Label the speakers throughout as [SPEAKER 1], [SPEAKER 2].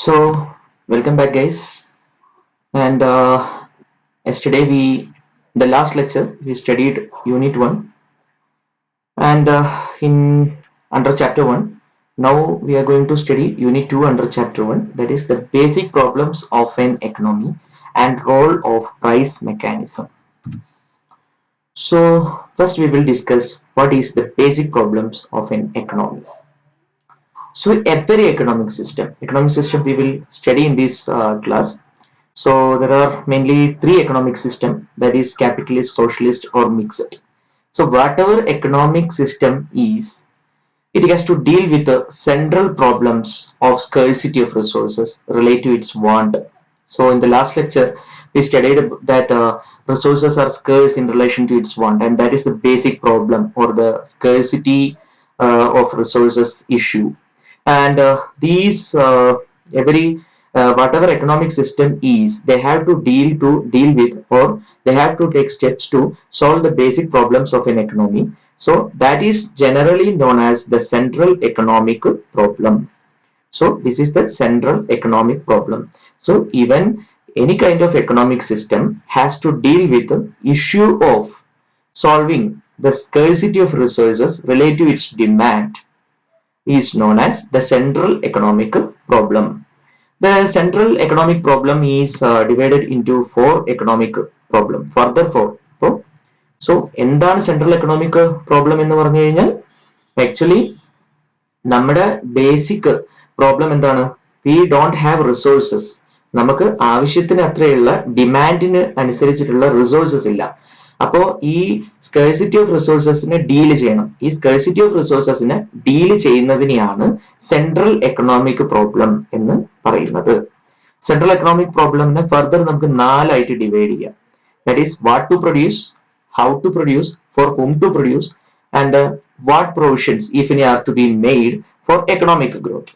[SPEAKER 1] So, welcome back, guys. And yesterday, in the last lecture, we studied Unit 1 and in under Chapter 1. Now, we are going to study Unit 2 under Chapter 1, that is the basic problems of an economy and role of price mechanism. So, first, we will discuss what is the basic problems of an economy. So, every economic system we will study in this class. So there are mainly three economic system, that is capitalist, socialist or mixed. So whatever economic system is, it has to deal with the central problems of scarcity of resources related to its want. So in the last lecture, we studied that resources are scarce in relation to its want, and that is the basic problem or the scarcity of resources issue. And these every whatever economic system is, they have to deal with, or they have to take steps to solve the basic problems of an economy. So that is generally known as the central economic problem. So this is the central economic problem. So even any kind of economic system has to deal with the issue of solving the scarcity of resources related to its demand is known as the central economic problem. The central economic problem is divided into four economic problem. Further four. So എന്താണ് central economic problem എന്ന് പറഞ്ഞു കഴിഞ്ഞാൽ actually നമ്മുടെ basic problem എന്താണ്? We don't have resources. നമുക്ക് ആവശ്യത്തിന് അത്രയുള്ള ഡിമാൻഡിന് അനുസരിച്ചിട്ടുള്ള റിസോഴ്സസ് ഇല്ല. അപ്പോ ഈ സ്കേഴ്സിറ്റി ഓഫ് റിസോഴ്സസിനെ ഡീല് ചെയ്യണം. ഈ സ്കേഴ്സിറ്റി ഓഫ് റിസോഴ്സസിനെ ഡീല് ചെയ്യുന്നതിനെയാണ് സെൻട്രൽ എക്കണോമിക് പ്രോബ്ലം എന്ന് പറയുന്നത്. സെൻട്രൽ എക്കണോമിക് പ്രോബ്ലമിനെ ഫർദർ നമുക്ക് നാലായിട്ട് ഡിവൈഡ് ചെയ്യാം. That is what to produce, how to produce, for whom to produce, and what provisions if any are to be made for economic growth.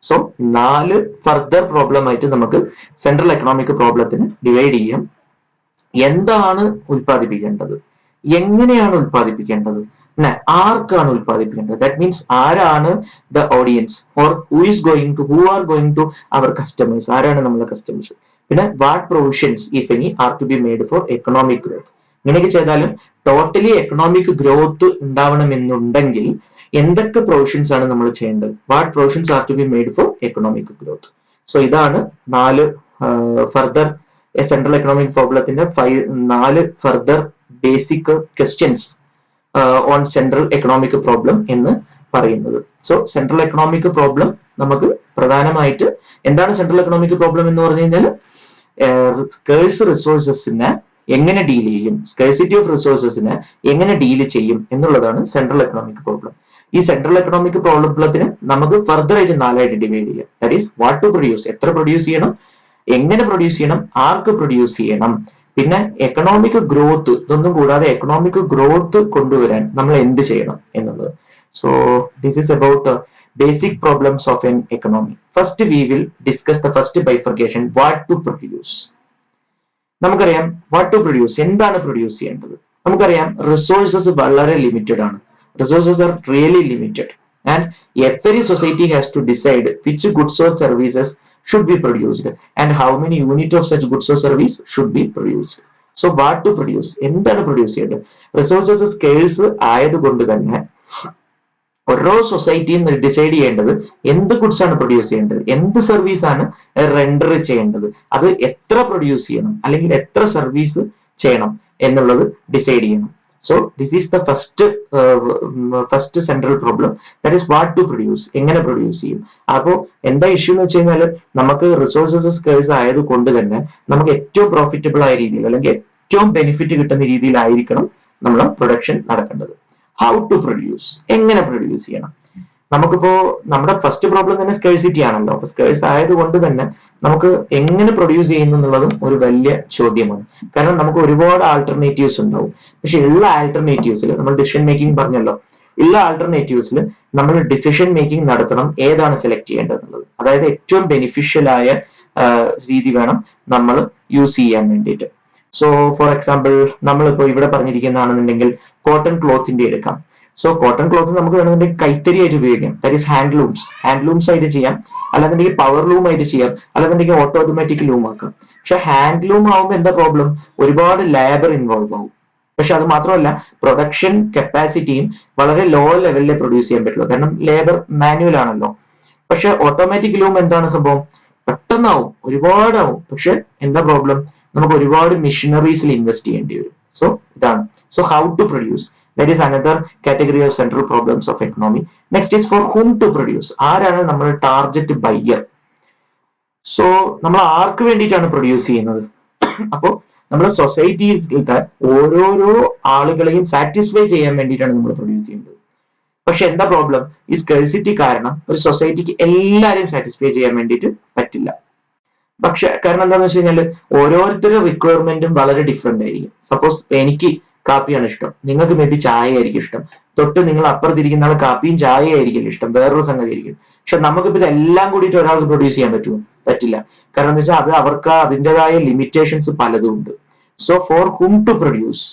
[SPEAKER 1] So നാല് further problem ആയിട്ട് നമുക്ക് central economic പ്രോബ്ലത്തിന് divide ചെയ്യാം. എന്താണ് ഉൽപ്പാദിപ്പിക്കേണ്ടത്, എങ്ങനെയാണ് ഉൽപ്പാദിപ്പിക്കേണ്ടത്, പിന്നെ ആർക്കാണ് ഉൽപ്പാദിപ്പിക്കേണ്ടത്, ദാറ്റ് മീൻസ് ആരാണ് the audience, or who are going to our customers, ആരാണ് നമ്മളെ കസ്റ്റമേഴ്സ്, പിന്നെ what provisions if any are to be made for economic growth. ഇങ്ങനെയൊക്കെ ചെയ്താലും ടോട്ടലി എക്കണോമിക് ഗ്രോത്ത് ഉണ്ടാവണമെന്നുണ്ടെങ്കിൽ എന്തൊക്കെ പ്രൊവിഷൻസ് ആണ് നമ്മൾ ചെയ്യേണ്ടത്, what provisions are to be made for economic growth. So ഇതാണ് നാല് ഫർദർ സെൻട്രൽ എക്കണോമിക് പ്രോബ്ലത്തിന്റെ നാല് further basic questions on central economic problem എന്ന് പറയുന്നത്. സോ സെൻട്രൽ എക്കണോമിക് പ്രോബ്ലം നമുക്ക് പ്രധാനമായിട്ട് എന്താണ് സെൻട്രൽ എക്കണോമിക് പ്രോബ്ലം എന്ന് പറഞ്ഞു കഴിഞ്ഞാൽ സ്കേഴ്സ് റിസോഴ്സസിനെ എങ്ങനെ ഡീൽ ചെയ്യും, സ്കേഴ്സിറ്റി ഓഫ് റിസോഴ്സസിനെ എങ്ങനെ ഡീൽ ചെയ്യും എന്നുള്ളതാണ് സെൻട്രൽ എക്കണോമിക് പ്രോബ്ലം. ഈ സെൻട്രൽ എക്കണോമിക് പ്രോബ്ലത്തിന് നമുക്ക് ഫർദർ ആയിട്ട് നാലായിട്ട് ഡിവൈഡ് ചെയ്യാം. That is what to produce, എത്ര പ്രൊഡ്യൂസ് ചെയ്യണം, എങ്ങനെ പ്രൊഡ്യൂസ് ചെയ്യണം, ആർക്ക് പ്രൊഡ്യൂസ് ചെയ്യണം, പിന്നെ എക്കണോമിക് ഗ്രോത്ത്, ഇതൊന്നും കൂടാതെ എക്കണോമിക് ഗ്രോത്ത് കൊണ്ടുവരാൻ നമ്മൾ എന്ത് ചെയ്യണം എന്നുള്ളത്. So this is about basic problems of an economy. First we will discuss the first bifurcation, what to produce. നമുക്കറിയാം വാട്ട് ടു പ്രൊഡ്യൂസ്, എന്താണ് പ്രൊഡ്യൂസ് ചെയ്യേണ്ടത്. നമുക്കറിയാം റിസോഴ്സസ് വളരെ ലിമിറ്റഡ് ആണ്. Resources are really limited and every society has to decide which goods or services should be produced and how many unit of such goods or service should be produced. So what to produce, എന്താണ് produce ചെയ്യേണ്ടത്. Resources scarce ആയതുകൊണ്ട് തന്നെ ഓരോ സൊസൈറ്റിയും decide ചെയ്യേണ്ടത് എന്ത് goods ആണ് produce ചെയ്യേണ്ടത്, എന്ത് സർവീസ് ആണ് റെൻഡർ ചെയ്യേണ്ടത്, അത് എത്ര പ്രൊഡ്യൂസ് ചെയ്യണം അല്ലെങ്കിൽ എത്ര സർവീസ് ചെയ്യണം എന്നുള്ളത് ഡിസൈഡ് ചെയ്യണം. So this is the first central problem, that is what to produce, എങ്ങനെ പ്രൊഡ്യൂസ് ചെയ്യും. അപ്പോൾ എന്താ ഇഷ്യൂ എന്ന് വെച്ച് കഴിഞ്ഞാൽ നമുക്ക് റിസോഴ്സസ് സ്കേഴ്സ് ആയത് കൊണ്ട് തന്നെ നമുക്ക് ഏറ്റവും പ്രോഫിറ്റബിൾ ആയ രീതിയിൽ അല്ലെങ്കിൽ ഏറ്റവും ബെനിഫിറ്റ് കിട്ടുന്ന രീതിയിലായിരിക്കണം നമ്മൾ പ്രൊഡക്ഷൻ നടക്കേണ്ടത്. ഹൗ ടു പ്രൊഡ്യൂസ്, എങ്ങനെ പ്രൊഡ്യൂസ് ചെയ്യണം. നമുക്കിപ്പോ നമ്മുടെ ഫസ്റ്റ് പ്രോബ്ലം തന്നെ സ്കേഴ്സിറ്റി ആണല്ലോ. അപ്പൊ സ്കേഴ്സ് ആയതുകൊണ്ട് തന്നെ നമുക്ക് എങ്ങനെ പ്രൊഡ്യൂസ് ചെയ്യുന്നു എന്നുള്ളതും ഒരു വലിയ ചോദ്യമാണ്. കാരണം നമുക്ക് ഒരുപാട് ആൾട്ടർനേറ്റീവ്സ് ഉണ്ടാവും. പക്ഷെ ഉള്ള ആൾട്ടർനേറ്റീവ്സിൽ നമ്മൾ ഡിസിഷൻ മേക്കിംഗ് പറഞ്ഞല്ലോ, ഉള്ള ആൾട്ടർനേറ്റീവ്സിൽ നമ്മൾ ഡിസിഷൻ മേക്കിംഗ് നടത്തണം ഏതാണ് സെലക്ട് ചെയ്യേണ്ടത് എന്നുള്ളത്. അതായത് ഏറ്റവും ബെനിഫിഷ്യൽ ആയ രീതി വേണം നമ്മൾ യൂസ് ചെയ്യാൻ വേണ്ടിയിട്ട്. സോ ഫോർ എക്സാമ്പിൾ നമ്മളിപ്പോ ഇവിടെ പറഞ്ഞിരിക്കുന്നതാണെന്നുണ്ടെങ്കിൽ കോട്ടൺ ക്ലോത്തിന്റെ എടുക്കാം. സോ കോട്ടൺ ക്ലോത്ത് നമുക്ക് വേണമെന്നുണ്ടെങ്കിൽ കൈത്തറി ആയിട്ട് ഉപയോഗിക്കാം, ദാറ്റ് ഈസ് ഹാൻഡ്ലൂംസ് ആയിട്ട് ചെയ്യാം, അല്ലാന്നുണ്ടെങ്കിൽ പവർ ലൂം ആയിട്ട് ചെയ്യാം, അല്ലാന്നുണ്ടെങ്കിൽ ഓട്ടോമാറ്റിക് ലൂം ആക്കാം. പക്ഷെ ഹാൻഡ്ലൂം ആവുമ്പോൾ എന്താ പ്രോബ്ലം, ഒരുപാട് ലേബർ ഇൻവോൾവ് ആവും. പക്ഷെ അത് മാത്രമല്ല പ്രൊഡക്ഷൻ കപ്പാസിറ്റിയും വളരെ ലോ ലെവലിലെ പ്രൊഡ്യൂസ് ചെയ്യാൻ പറ്റുള്ളൂ, കാരണം ലേബർ മാനുവൽ ആണല്ലോ. പക്ഷെ ഓട്ടോമാറ്റിക് ലൂം എന്താണ് സംഭവം, പെട്ടെന്നാവും, ഒരുപാടാവും. പക്ഷെ എന്താ പ്രോബ്ലം, നമുക്ക് ഒരുപാട് മെഷീനറീസിൽ ഇൻവെസ്റ്റ് ചെയ്യേണ്ടി വരും. സോ ഇതാണ്. So how to produce, that is another category of central problems of economy. Next is for whom to produce, ആരാണ് നമ്മുടെ ടാർഗറ്റ് ബയ്യർ. സോ നമ്മൾ ആർക്ക് വേണ്ടിയിട്ടാണ് പ്രൊഡ്യൂസ് ചെയ്യുന്നത്, അപ്പോ നമ്മുടെ സൊസൈറ്റിയിലത്തെ ഓരോരോ ആളുകളെയും സാറ്റിസ്ഫൈ ചെയ്യാൻ വേണ്ടിയിട്ടാണ് നമ്മൾ പ്രൊഡ്യൂസ് ചെയ്യുന്നത്. പക്ഷെ എന്താ പ്രോബ്ലം, ഈ സ്കേഴ്സിറ്റി കാരണം ഒരു സൊസൈറ്റിക്ക് എല്ലാവരെയും സാറ്റിസ്ഫൈ ചെയ്യാൻ വേണ്ടിയിട്ട് പറ്റില്ല. പക്ഷെ കാരണം എന്താണെന്ന് വെച്ച് കഴിഞ്ഞാൽ ഓരോരുത്തരുടെ റിക്വയർമെന്റും വളരെ ഡിഫറെന്റ് ആയിരിക്കും. സപ്പോസ് എനിക്ക് കാപ്പിയാണ് ഇഷ്ടം, നിങ്ങൾക്ക് മേ ബി ചായ ആയിരിക്കും ഇഷ്ടം, തൊട്ട് നിങ്ങൾ അപ്പുറത്തിരിക്കുന്ന ആൾ കാപ്പിയും ചായ ആയിരിക്കില്ല ഇഷ്ടം, വേറൊരു സംഗതി ആയിരിക്കും. പക്ഷെ നമുക്കിപ്പോ ഇതെല്ലാം കൂടിയിട്ട് ഒരാൾക്ക് പ്രൊഡ്യൂസ് ചെയ്യാൻ പറ്റുമോ, പറ്റില്ല. കാരണം എന്താ വെച്ചാൽ അത് അവർക്ക് അതിൻ്റെതായ ലിമിറ്റേഷൻസ് പലതും ഉണ്ട്. So for whom to produce,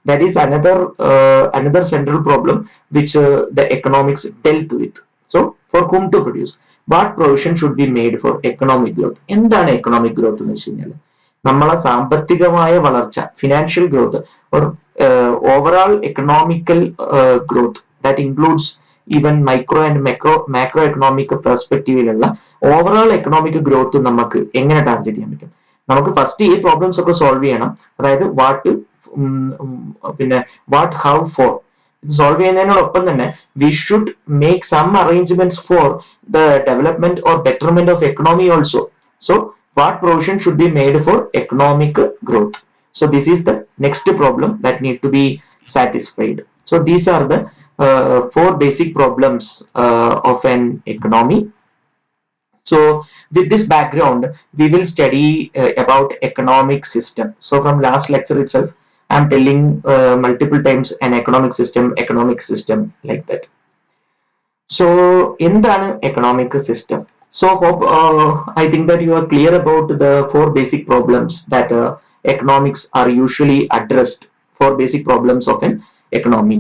[SPEAKER 1] that is another central problem which the economics dealt with. So for whom to produce, what provision should be made for economic growth. എന്താണ് economic growth എന്ന് വെച്ച് കഴിഞ്ഞാൽ നമ്മളെ സാമ്പത്തികമായ വളർച്ച, financial growth or overall economical growth that includes even micro and macro economic പെർസ്പെക്റ്റീവിലുള്ള overall economic growth നമുക്ക് എങ്ങനെ ടാർഗറ്റ് ചെയ്യാൻ പറ്റും. നമുക്ക് ഫസ്റ്റ് ഈ പ്രോബ്ലംസ് ഒക്കെ സോൾവ് ചെയ്യണം. അതായത് വാട്ട് ഹൗ ഫോർ ഇത് സോൾവ് ചെയ്യുന്നതിനോടൊപ്പം തന്നെ we should make some arrangements for the development or betterment of economy also. So what provision should be made for economic growth. So this is the next problem that need to be satisfied. So these are the four basic problems of an economy. So with this background, we will study about economic system. So from last lecture itself, I am telling multiple times an economic system like that. So എന്താണ് economic system? So hope I think that you are clear about the four basic problems that economics are usually addressed, four basic problems of an economy.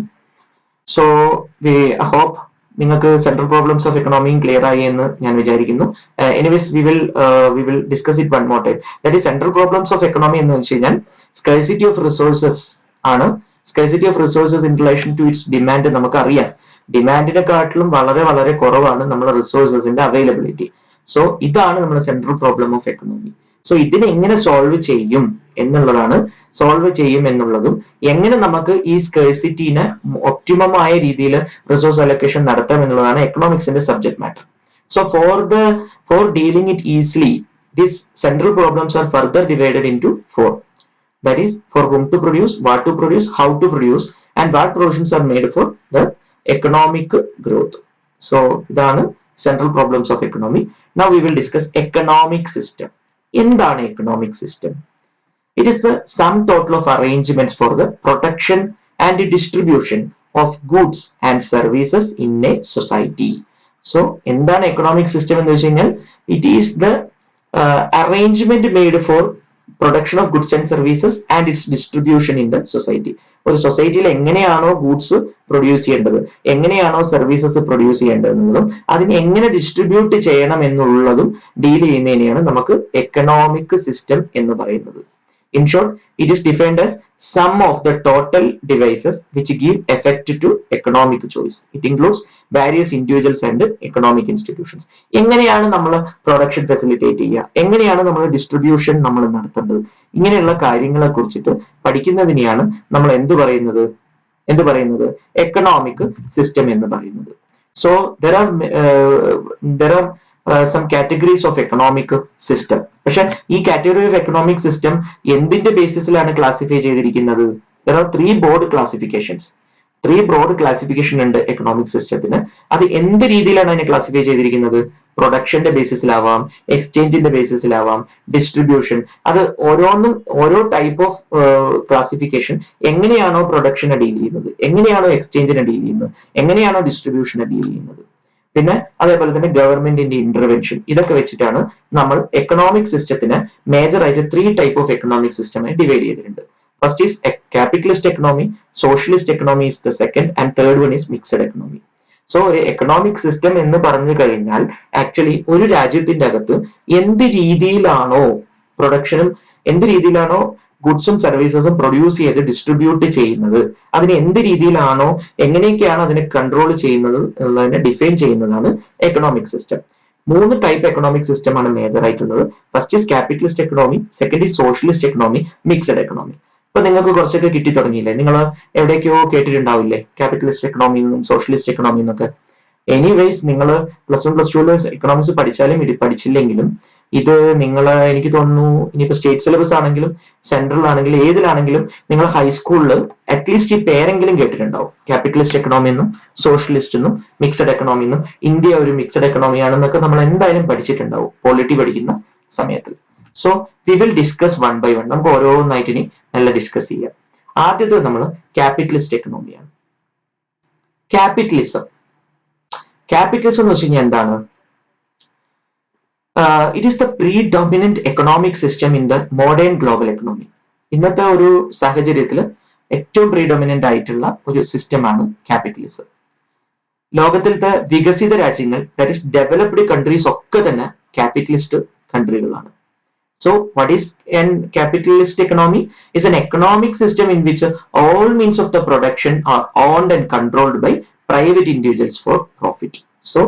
[SPEAKER 1] So we hope നിങ്ങൾക്ക് central problems of എക്കണോമിയും clear ആയി എന്ന് ഞാൻ വിചാരിക്കുന്നു. Anyways we will discuss it one more time. That is central problems of economy എന്ന് വെച്ച് കഴിഞ്ഞാൽ scarcity of resources ആണ്. Scarcity of resources in relation to its demand നമുക്കറിയാം. ഡിമാൻഡിനെക്കാട്ടിലും വളരെ വളരെ കുറവാണ് നമ്മുടെ റിസോഴ്സസിന്റെ അവൈലബിലിറ്റി. സോ ഇതാണ് നമ്മുടെ central problem of economy. So ഇതിനെ എങ്ങനെ സോൾവ് ചെയ്യും എന്നുള്ളതും എങ്ങനെ നമുക്ക് ഈ സ്കേഴ്സിറ്റിനെ ഒപ്റ്റിമമായ രീതിയിൽ റിസോഴ്സ് അലൊക്കേഷൻ നടത്താം എന്നുള്ളതാണ് എക്കണോമിക്സിന്റെ subject matter. So for dealing it easily these central problems are further divided into four. That is for whom to produce, what to produce, how to produce, and what provisions are made for the economic growth. So ഇതാണ് central problems of economy. Now we will discuss economic system. എന്താണ് economic system? It is the sum total of arrangements for the production and distribution of goods and services in a society. So എന്താണ് economic system എന്ന് വെച്ച് കഴിഞ്ഞാൽ it is the arrangement made for production of goods and services and its distribution in the society. ഒരു സൊസൈറ്റിയിൽ എങ്ങനെയാണോ goods produce ചെയ്യേണ്ടത്, എങ്ങനെയാണോ services produce ചെയ്യേണ്ടത് എന്നുള്ളതും അതിന് എങ്ങനെ ഡിസ്ട്രിബ്യൂട്ട് ചെയ്യണം എന്നുള്ളതും ഡീൽ ചെയ്യുന്നതിനെയാണ് നമുക്ക് എക്കണോമിക് സിസ്റ്റം എന്ന് പറയുന്നത്. In short, it is defined as sum of the total devices which give effect to economic choice. It includes various individuals and economic institutions. എങ്ങനെയാണ് നമ്മൾ പ്രൊഡക്ഷൻ ഫെസിലിറ്റേറ്റ് ചെയ്യുക, എങ്ങനെയാണ് നമ്മൾ ഡിസ്ട്രിബ്യൂഷൻ നമ്മൾ നടത്തേണ്ടത്, ഇങ്ങനെയുള്ള കാര്യങ്ങളെ കുറിച്ചിട്ട് പഠിക്കുന്നതിനെയാണ് നമ്മൾ എന്ത് പറയുന്നത് എക്കണോമിക് സിസ്റ്റം എന്ന് പറയുന്നത്. So there are some categories of economic system. പക്ഷെ ഈ കാറ്റഗറി ഓഫ് എക്കണോമിക് സിസ്റ്റം എന്തിന്റെ ബേസിസിലാണ് ക്ലാസിഫൈ ചെയ്തിരിക്കുന്നത്? There are three broad classification ഉണ്ട് എക്കണോമിക് സിസ്റ്റത്തിന്. അത് എന്ത് രീതിയിലാണ് അതിനെ ക്ലാസിഫൈ ചെയ്തിരിക്കുന്നത്? പ്രൊഡക്ഷന്റെ ബേസിസിലാവാം, എക്സ്ചേഞ്ചിന്റെ ബേസിസിലാവാം, ഡിസ്ട്രിബ്യൂഷൻ. അത് ഓരോ ടൈപ്പ് ഓഫ് ക്ലാസിഫിക്കേഷൻ എങ്ങനെയാണോ പ്രൊഡക്ഷനെ ഡീൽ ചെയ്യുന്നത്, എങ്ങനെയാണോ എക്സ്ചേഞ്ചിനെ ഡീൽ ചെയ്യുന്നത്, എങ്ങനെയാണോ ഡിസ്ട്രിബ്യൂഷനെ ഡീൽ ചെയ്യുന്നത്, പിന്നെ അതേപോലെ തന്നെ ഗവൺമെന്റിന്റെ ഇന്റർവെൻഷൻ, ഇതൊക്കെ വെച്ചിട്ടാണ് നമ്മൾ എക്കണോമിക് സിസ്റ്റത്തിന് മേജർ ആയിട്ട് 3 ടൈപ്പ് ഓഫ് എക്കണോമിക് സിസ്റ്റമായി ഡിവൈഡ് ചെയ്തിട്ടുണ്ട്. First is a capitalist economy, socialist economy is the second, and third one is mixed economy. So ഒരു എക്കണോമിക് സിസ്റ്റം എന്ന് പറഞ്ഞു കഴിഞ്ഞാൽ ആക്ച്വലി ഒരു രാജ്യത്തിന്റെ അകത്ത് എന്ത് രീതിയിലാണോ പ്രൊഡക്ഷനും എന്ത് രീതിയിലാണോ ഗുഡ്സും സർവീസസും പ്രൊഡ്യൂസ് ചെയ്ത് ഡിസ്ട്രിബ്യൂട്ട് ചെയ്യുന്നത്, അതിനെ എന്ത് രീതിയിലാണോ എങ്ങനെയൊക്കെയാണ് അതിനെ കൺട്രോൾ ചെയ്യുന്നത് എന്നുള്ളതിനെ ഡിഫൈൻ ചെയ്യുന്നതാണ് economic system. 3 type economic system ആണ് മേജർ ആയിട്ടുള്ളത്. First is capitalist economy, second is socialist economy, mixed economy. ഇപ്പൊ നിങ്ങൾക്ക് കുറച്ചൊക്കെ കിട്ടി തുടങ്ങിയില്ലേ? നിങ്ങൾ എവിടേക്കോ കേട്ടിട്ടുണ്ടാവില്ലേ ക്യാപിറ്റലിസ്റ്റ് എക്കണോമി എന്നും സോഷ്യലിസ്റ്റ് എക്കണോമി എന്നൊക്കെ. എനിവേസ് നിങ്ങൾ +1 +2 എക്കണോമിക്സ് പഠിച്ചാലും പഠിച്ചില്ലെങ്കിലും ഇത് നിങ്ങൾ എനിക്ക് തോന്നുന്നു ഇനിയിപ്പോ സ്റ്റേറ്റ് സിലബസ് ആണെങ്കിലും സെൻട്രൽ ആണെങ്കിലും ഏതിലാണെങ്കിലും നിങ്ങൾ ഹൈസ്കൂളിൽ അറ്റ്ലീസ്റ്റ് ഈ പേരെങ്കിലും കേട്ടിട്ടുണ്ടാവും. ക്യാപിറ്റലിസ്റ്റ് എക്കണോമി എന്നും സോഷ്യലിസ്റ്റ് എന്നും മിക്സഡ് എക്കണോമി എന്നും ഇന്ത്യ ഒരു മിക്സഡ് എക്കണോമി ആണെന്നൊക്കെ നമ്മൾ എന്തായാലും പഠിച്ചിട്ടുണ്ടാവും പോളിറ്റി പഠിക്കുന്ന സമയത്ത്. So we will discuss one by one. നമുക്ക് ഓരോന്നായിട്ട് ഇനി നല്ല ഡിസ്കസ് ചെയ്യാം. ആദ്യത്തെ നമ്മൾ ക്യാപിറ്റലിസ്റ്റ് എക്കണോമിയാണ്. ക്യാപിറ്റലിസം എന്ന് വെച്ച് കഴിഞ്ഞാൽ എന്താണ്? It is the പ്രീഡോമിനന്റ് economic system in the modern global economy. ഇന്നത്തെ ഒരു സാഹചര്യത്തിൽ ഏറ്റവും പ്രീഡോമിനന്റ് ആയിട്ടുള്ള ഒരു സിസ്റ്റമാണ് ക്യാപിറ്റലിസം. ലോകത്തിലത്തെ വികസിത രാജ്യങ്ങൾ, ദാറ്റ് ഈസ് ഡെവലപ്ഡ് കൺട്രീസ് ഒക്കെ തന്നെ capitalist കൺട്രികളാണ്. So what is an capitalist economy? Is an economic system in which all means of the production are owned and controlled by private individuals for profit. So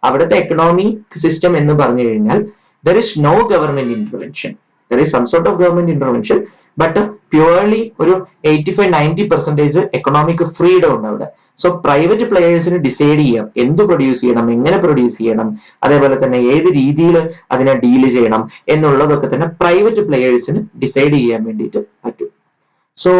[SPEAKER 1] അവിടുത്തെ economic system എന്ന് പറഞ്ഞു കഴിഞ്ഞാൽ there is no government intervention. There is some sort of government intervention, but purely ഒരു 85-90% economic freedom ഉണ്ട് അവിടെ. So private പ്ലെയേഴ്സിന് decide ചെയ്യാം എന്ത് produce ചെയ്യണം, എങ്ങനെ പ്രൊഡ്യൂസ് ചെയ്യണം, അതേപോലെ തന്നെ ഏത് രീതിയിൽ അതിനെ ഡീൽ ചെയ്യണം എന്നുള്ളതൊക്കെ തന്നെ പ്രൈവറ്റ് പ്ലെയേഴ്സിന് ഡിസൈഡ് ചെയ്യാൻ വേണ്ടിയിട്ട് പറ്റും. സോ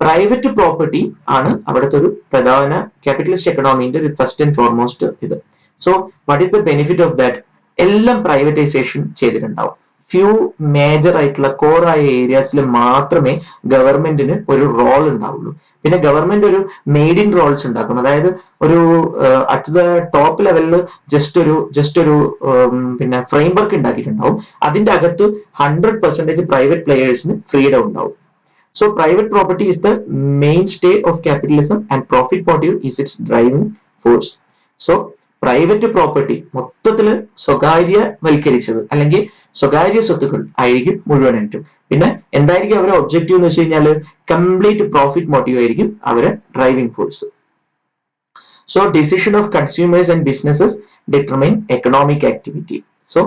[SPEAKER 1] പ്രൈവറ്റ് പ്രോപ്പർട്ടി ആണ് അവിടുത്തെ ഒരു പ്രധാന ക്യാപിറ്റലിസ്റ്റ് എക്കണോമിന്റെ ഒരു ഫസ്റ്റ് ആൻഡ് ഫോർമോസ്റ്റ് ഇത്. So what is the benefit of that? എല്ലാം പ്രൈവറ്റൈസേഷൻ ചെയ്തിട്ടുണ്ടാവും. ഫ്യൂ മേജർ ആയിട്ടുള്ള കോർ ആയ ഏരിയാസിൽ മാത്രമേ ഗവൺമെന്റിന് ഒരു റോൾ ഉണ്ടാവുള്ളൂ. പിന്നെ ഗവൺമെന്റ് ഒരു മെയ്ഡ് ഇൻ റോൾസ് ഉണ്ടാക്കും. അതായത് ഒരു അറ്റ് ദ ടോപ്പ് ലെവലിൽ ജസ്റ്റ് ഒരു പിന്നെ ഫ്രെയിംവർക്ക് ഉണ്ടാക്കിയിട്ടുണ്ടാവും. അതിന്റെ അകത്ത് 100% പ്രൈവറ്റ് പ്ലെയേഴ്സിന് ഫ്രീഡം ഉണ്ടാവും. So private property is the mainstay of capitalism and profit motive is its driving force. So private property മൊത്തത്തിൽ സ്വകാര്യവൽക്കരിച്ചത് അല്ലെങ്കിൽ സ്വകാര്യ സ്വത്തുക്കൾ ആയിരിക്കും മുഴുവനായിട്ടും. പിന്നെ എന്തായിരിക്കും അവരുടെ ഒബ്ജക്റ്റീവ് എന്ന് വെച്ച് കഴിഞ്ഞാൽ കംപ്ലീറ്റ് പ്രോഫിറ്റ് മോട്ടീവ് ആയിരിക്കും അവരെ driving force. So decision of consumers and businesses determine economic activity. So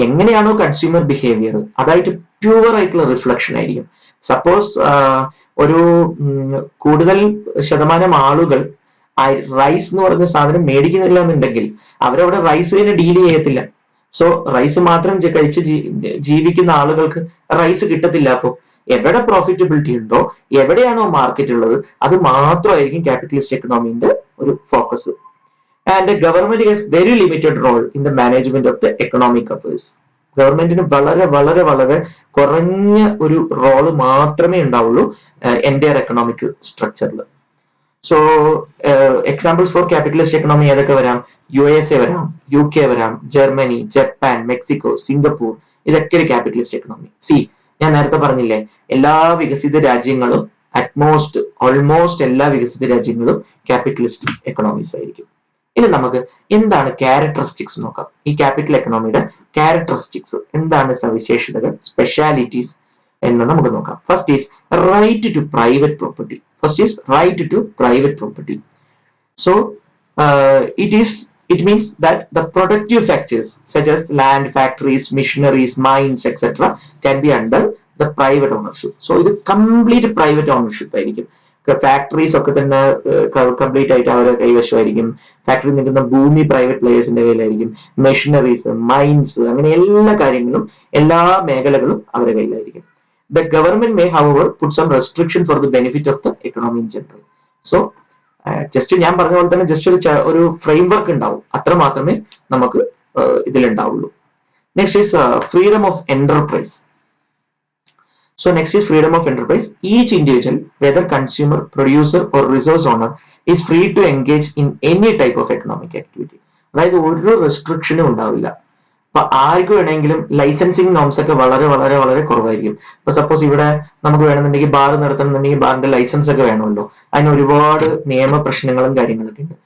[SPEAKER 1] എങ്ങനെയാണോ കൺസ്യൂമർ ബിഹേവിയർ അതായിട്ട് പ്യുവർ ആയിട്ടുള്ള റിഫ്ലക്ഷൻ ആയിരിക്കും. സപ്പോസ് ഒരു കൂടുതൽ ശതമാനം ആളുകൾ റൈസ് എന്ന് പറഞ്ഞ സാധനം മേടിക്കുന്നില്ല എന്നുണ്ടെങ്കിൽ അവരവിടെ റൈസ് തന്നെ ഡീൽ ചെയ്യത്തില്ല. സോ റൈസ് മാത്രം കഴിച്ച് ജീവിക്കുന്ന ആളുകൾക്ക് റൈസ് കിട്ടത്തില്ല. അപ്പോൾ എവിടെ പ്രോഫിറ്റബിലിറ്റി ഉണ്ടോ, എവിടെയാണോ മാർക്കറ്റ് ഉള്ളത്, അത് മാത്രമായിരിക്കും ക്യാപിറ്റലിസ്റ്റ് എക്കണോമിന്റെ ഒരു focus. And government has very limited role in the management of the economic affairs. ഗവൺമെന്റിന് വളരെ വളരെ വളരെ കുറഞ്ഞ ഒരു റോള് മാത്രമേ ഉണ്ടാവുള്ളൂ എൻറ്റയർ എക്കണോമിക് സ്ട്രക്ചറിൽ. So examples for capitalist economy ഏതൊക്കെ വരാം? USA വരാം, UK വരാം, ജർമ്മനി, ജപ്പാൻ, മെക്സിക്കോ, സിംഗപ്പൂർ, ഇതൊക്കെ ഒരു ക്യാപിറ്റലിസ്റ്റ് എക്കണോമി. ഞാൻ നേരത്തെ പറഞ്ഞില്ലേ, എല്ലാ വികസിത രാജ്യങ്ങളും ഓൾമോസ്റ്റ് എല്ലാ വികസിത രാജ്യങ്ങളും ക്യാപിറ്റലിസ്റ്റ് എക്കണോമീസ് ആയിരിക്കും. ഇനി നമുക്ക് എന്താണ് ക്യാരക്ടറിസ്റ്റിക്സ് നോക്കാം. ഈ ക്യാപിറ്റൽ എക്കണോമിയുടെ ക്യാരക്ടറിസ്റ്റിക്സ് എന്താണ്, സവിശേഷതകൾ, സ്പെഷ്യാലിറ്റീസ് എന്ന് നമുക്ക് നോക്കാം. First is right to private property. So it means that the productive factors such as land, factories, machineries, mines, etc. can be under the private ownership. So ഇത് complete private ownership ആയിരിക്കും. Factories ഒക്കെ തന്നെ complete ആയിട്ട് അവരുടെ കൈവശമായിരിക്കും. Factory നിൽക്കുന്ന ഭൂമി private പ്ലേയേഴ്സിന്റെ കയ്യിലായിരിക്കും. Machineries, mines, അങ്ങനെ എല്ലാ കാര്യങ്ങളും എല്ലാ മേഖലകളും അവരുടെ കയ്യിലായിരിക്കും. The government may, however, put some restriction for the benefit of the economy in general. So, just ഞാൻ പറഞ്ഞ പോലെ തന്നെ ജസ്റ്റ് ഒരു ഫ്രെയിംവർക്ക് ഉണ്ടാവും, അത്ര മാത്രമേ നമുക്ക് ഇതിലുണ്ടാവുള്ളൂ. Next is freedom of enterprise. So next is freedom of enterprise. Each individual, whether consumer, producer or resource owner, is free to engage in any type of economic activity. അതായത് ഒരു റെസ്ട്രിക്ഷനും ഉണ്ടാവില്ല. അപ്പൊ ആർക്ക് വേണമെങ്കിലും ലൈസൻസിങ് നോംസ് ഒക്കെ വളരെ വളരെ വളരെ കുറവായിരിക്കും. ഇപ്പൊ സപ്പോസ് ഇവിടെ നമുക്ക് വേണമെന്നുണ്ടെങ്കിൽ ബാർ നടത്തണമെന്നുണ്ടെങ്കിൽ ബാറിന്റെ ലൈസൻസ് ഒക്കെ വേണമല്ലോ. അതിന് ഒരുപാട് നിയമ പ്രശ്നങ്ങളും കാര്യങ്ങളൊക്കെ ഉണ്ട്.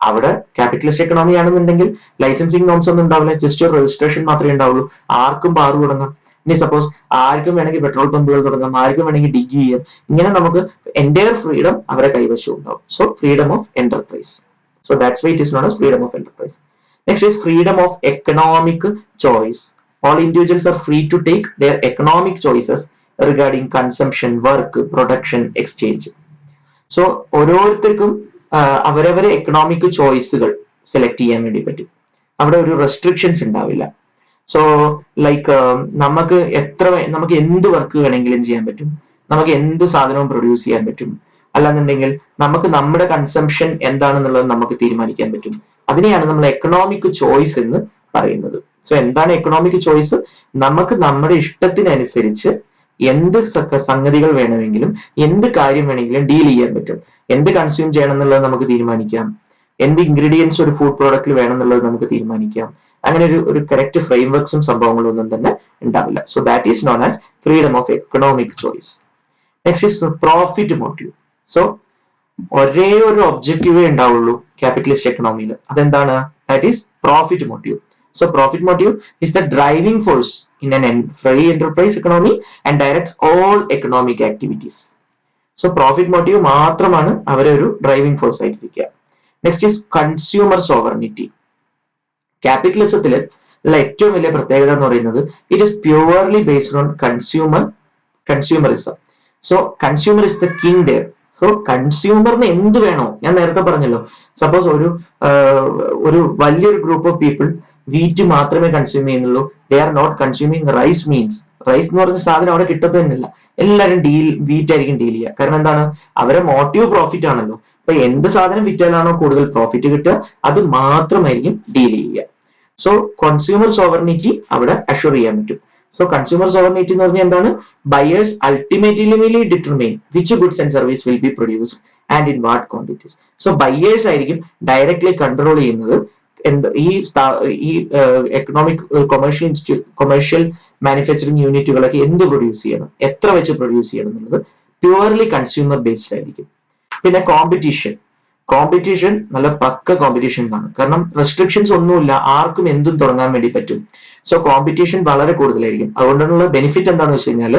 [SPEAKER 1] അവിടെ ക്യാപിറ്റലിസ്റ്റ് എക്കണോമി ആണെന്നുണ്ടെങ്കിൽ ലൈസൻസിങ് നോംസ് ഒന്നും ഉണ്ടാവില്ല, ജസ്റ്റ് ഒരു രജിസ്ട്രേഷൻ മാത്രമേ ഉണ്ടാവുള്ളൂ. ആർക്കും ബാർ തുടങ്ങാം. ഇനി സപ്പോസ് ആർക്കും വേണമെങ്കിൽ പെട്രോൾ പമ്പുകൾ തുടങ്ങാം, ആർക്കും വേണമെങ്കിൽ ഡിഗ് ചെയ്യാം. ഇങ്ങനെ നമുക്ക് എൻ്റയർ ഫ്രീഡം അവരെ കൈവശം ഉണ്ടാവും. So freedom of enterprise. So that's why it is known as freedom of enterprise. Next is freedom of economic choice. All individuals are free to take their economic choices regarding consumption, work, production, exchange. So ഓരോരുത്തർക്കും അവരവരെ economic ചോയ്സുകൾ select ചെയ്യാൻ വേണ്ടി പറ്റും. അവിടെ ഒരു restrictions ഉണ്ടാവില്ല. So like നമുക്ക് എന്ത് വർക്ക് വേണമെങ്കിലും ചെയ്യാൻ പറ്റും, നമുക്ക് എന്ത് സാധനവും പ്രൊഡ്യൂസ് ചെയ്യാൻ പറ്റും. അല്ലാന്നുണ്ടെങ്കിൽ നമുക്ക് നമ്മുടെ കൺസംഷൻ എന്താണെന്നുള്ളത് നമുക്ക് തീരുമാനിക്കാൻ പറ്റും. അതിനെയാണ് നമ്മൾ എക്കണോമിക് ചോയ്സ് എന്ന് പറയുന്നത്. സോ എന്താണ് എക്കണോമിക് ചോയ്സ്? നമുക്ക് നമ്മുടെ ഇഷ്ടത്തിനനുസരിച്ച് എന്ത് സംഗതികൾ വേണമെങ്കിലും എന്ത് കാര്യം വേണമെങ്കിലും ഡീൽ ചെയ്യാൻ പറ്റും. എന്ത് കൺസ്യൂം ചെയ്യണം എന്നുള്ളത് നമുക്ക് തീരുമാനിക്കാം. എന്ത് ഇൻഗ്രീഡിയൻസ് ഒരു ഫുഡ് പ്രോഡക്റ്റിൽ വേണം എന്നുള്ളത് നമുക്ക് തീരുമാനിക്കാം. അങ്ങനെ ഒരു കറക്റ്റ് ഫ്രെയിംവർക്സും സംഭവങ്ങളും ഒന്നും തന്നെ ഉണ്ടാവില്ല. So that is known as freedom of economic choice. Next is profit motive. So ഒരേ ഒരു ഒബ്ജക്റ്റീവേ ഉണ്ടാവുള്ളൂ ക്യാപിറ്റലിസ്റ്റ് എക്കണോമിയിൽ. അതെന്താണ്? That is profit motive. So profit motive is the driving force in an free enterprise economy and directs all economic activities. So profit motive മാത്രമാണ് അവരെ ഒരു driving force ആയിട്ടിരിക്കുക. Next is consumer sovereignty. ക്യാപിറ്റലിസത്തിൽ ഉള്ള ഏറ്റവും വലിയ പ്രത്യേകത എന്ന് പറയുന്നത് it is purely based on consumerism. So consumer is the king there. So കൺസ്യൂമറിന് എന്ത് വേണോ, ഞാൻ നേരത്തെ പറഞ്ഞല്ലോ, സപ്പോസ് ഒരു വലിയൊരു ഗ്രൂപ്പ് ഓഫ് പീപ്പിൾ വീറ്റ് മാത്രമേ കൺസ്യൂം ചെയ്യുന്നുള്ളൂ. They are not consuming rice means. Rice എന്ന് പറഞ്ഞ സാധനം അവിടെ കിട്ടത്തൊന്നുമില്ല. എല്ലാവരും വീറ്റ് ആയിരിക്കും ഡീൽ ചെയ്യുക. കാരണം എന്താണ്? അവരെ മോട്ടീവ് പ്രോഫിറ്റ് ആണല്ലോ. അപ്പൊ എന്ത് സാധനം വിറ്റാലാണോ കൂടുതൽ പ്രോഫിറ്റ് കിട്ടുക അത് മാത്രമായിരിക്കും ഡീൽ ചെയ്യുക. സോ കൺസ്യൂമർ സോവറിനിറ്റി അവിടെ അഷ്വർ ചെയ്യാൻ പറ്റും. സോ കൺസ്യൂമർ സോവറിനിറ്റി എന്ന് പറഞ്ഞാൽ എന്താണ്? Buyers ultimately determine which goods and service will be produced and in what quantities. So buyers ആയിരിക്കും ഡയറക്ട്ലി കൺട്രോൾ ചെയ്യുന്നത് ഈ എക്കണോമിക് കൊമേഴ്ഷ്യൽ മാനുഫാക്ചറിങ് യൂണിറ്റുകളൊക്കെ എന്ത് പ്രൊഡ്യൂസ് ചെയ്യണം, എത്ര വെച്ച് പ്രൊഡ്യൂസ് ചെയ്യണം എന്നുള്ളത് പ്യുവർലി കൺസ്യൂമർ ബേസ്ഡ് ആയിരിക്കും. പിന്നെ കോമ്പറ്റീഷൻ നല്ല പക്ക കോമ്പറ്റീഷൻ ആണ്. കാരണം റെസ്ട്രിക്ഷൻസ് ഒന്നുമില്ല, ആർക്കും എന്തും തുടങ്ങാൻ വേണ്ടി പറ്റും. സോ കോമ്പറ്റീഷൻ വളരെ കൂടുതലായിരിക്കും. അതുകൊണ്ടുള്ള ബെനിഫിറ്റ് എന്താണെന്ന് വെച്ച് കഴിഞ്ഞാൽ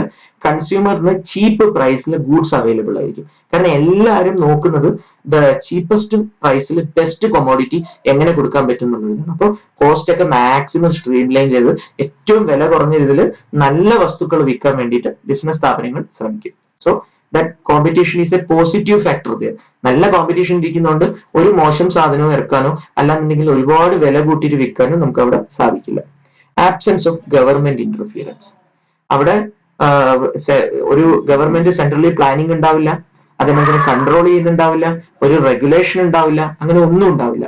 [SPEAKER 1] കൺസ്യൂമറിന് ചീപ്പ് പ്രൈസിൽ ഗൂഡ്സ് അവൈലബിൾ ആയിരിക്കും. കാരണം എല്ലാവരും നോക്കുന്നത് ദ ചീപ്പസ്റ്റ് പ്രൈസിൽ ബെസ്റ്റ് കൊമോഡിറ്റി എങ്ങനെ കൊടുക്കാൻ പറ്റും എന്നുള്ളതാണ്. അപ്പോൾ കോസ്റ്റ് ഒക്കെ മാക്സിമം സ്ട്രീം ലൈൻ ചെയ്ത് ഏറ്റവും വില കുറഞ്ഞ രീതിയിൽ നല്ല വസ്തുക്കൾ വിൽക്കാൻ വേണ്ടിയിട്ട് ബിസിനസ് സ്ഥാപനങ്ങൾ ശ്രമിക്കും. So that competition is a positive factor there. നല്ല കോമ്പറ്റീഷൻ ഇരിക്കുന്നതുകൊണ്ട് ഒരു മോശം സാധനവും ഇറക്കാനോ അല്ലാന്നുണ്ടെങ്കിൽ ഒരുപാട് വില കൂട്ടിയിട്ട് വിൽക്കാനോ നമുക്ക് അവിടെ സാധിക്കില്ല. Absence of government interference. അവിടെ ഒരു ഗവൺമെന്റ് സെൻട്രലി പ്ലാനിങ് ഉണ്ടാവില്ല, അതേപോലെ കൺട്രോൾ ചെയ്യുന്നുണ്ടാവില്ല, ഒരു റെഗുലേഷൻ ഉണ്ടാവില്ല, അങ്ങനെ ഒന്നും ഉണ്ടാവില്ല.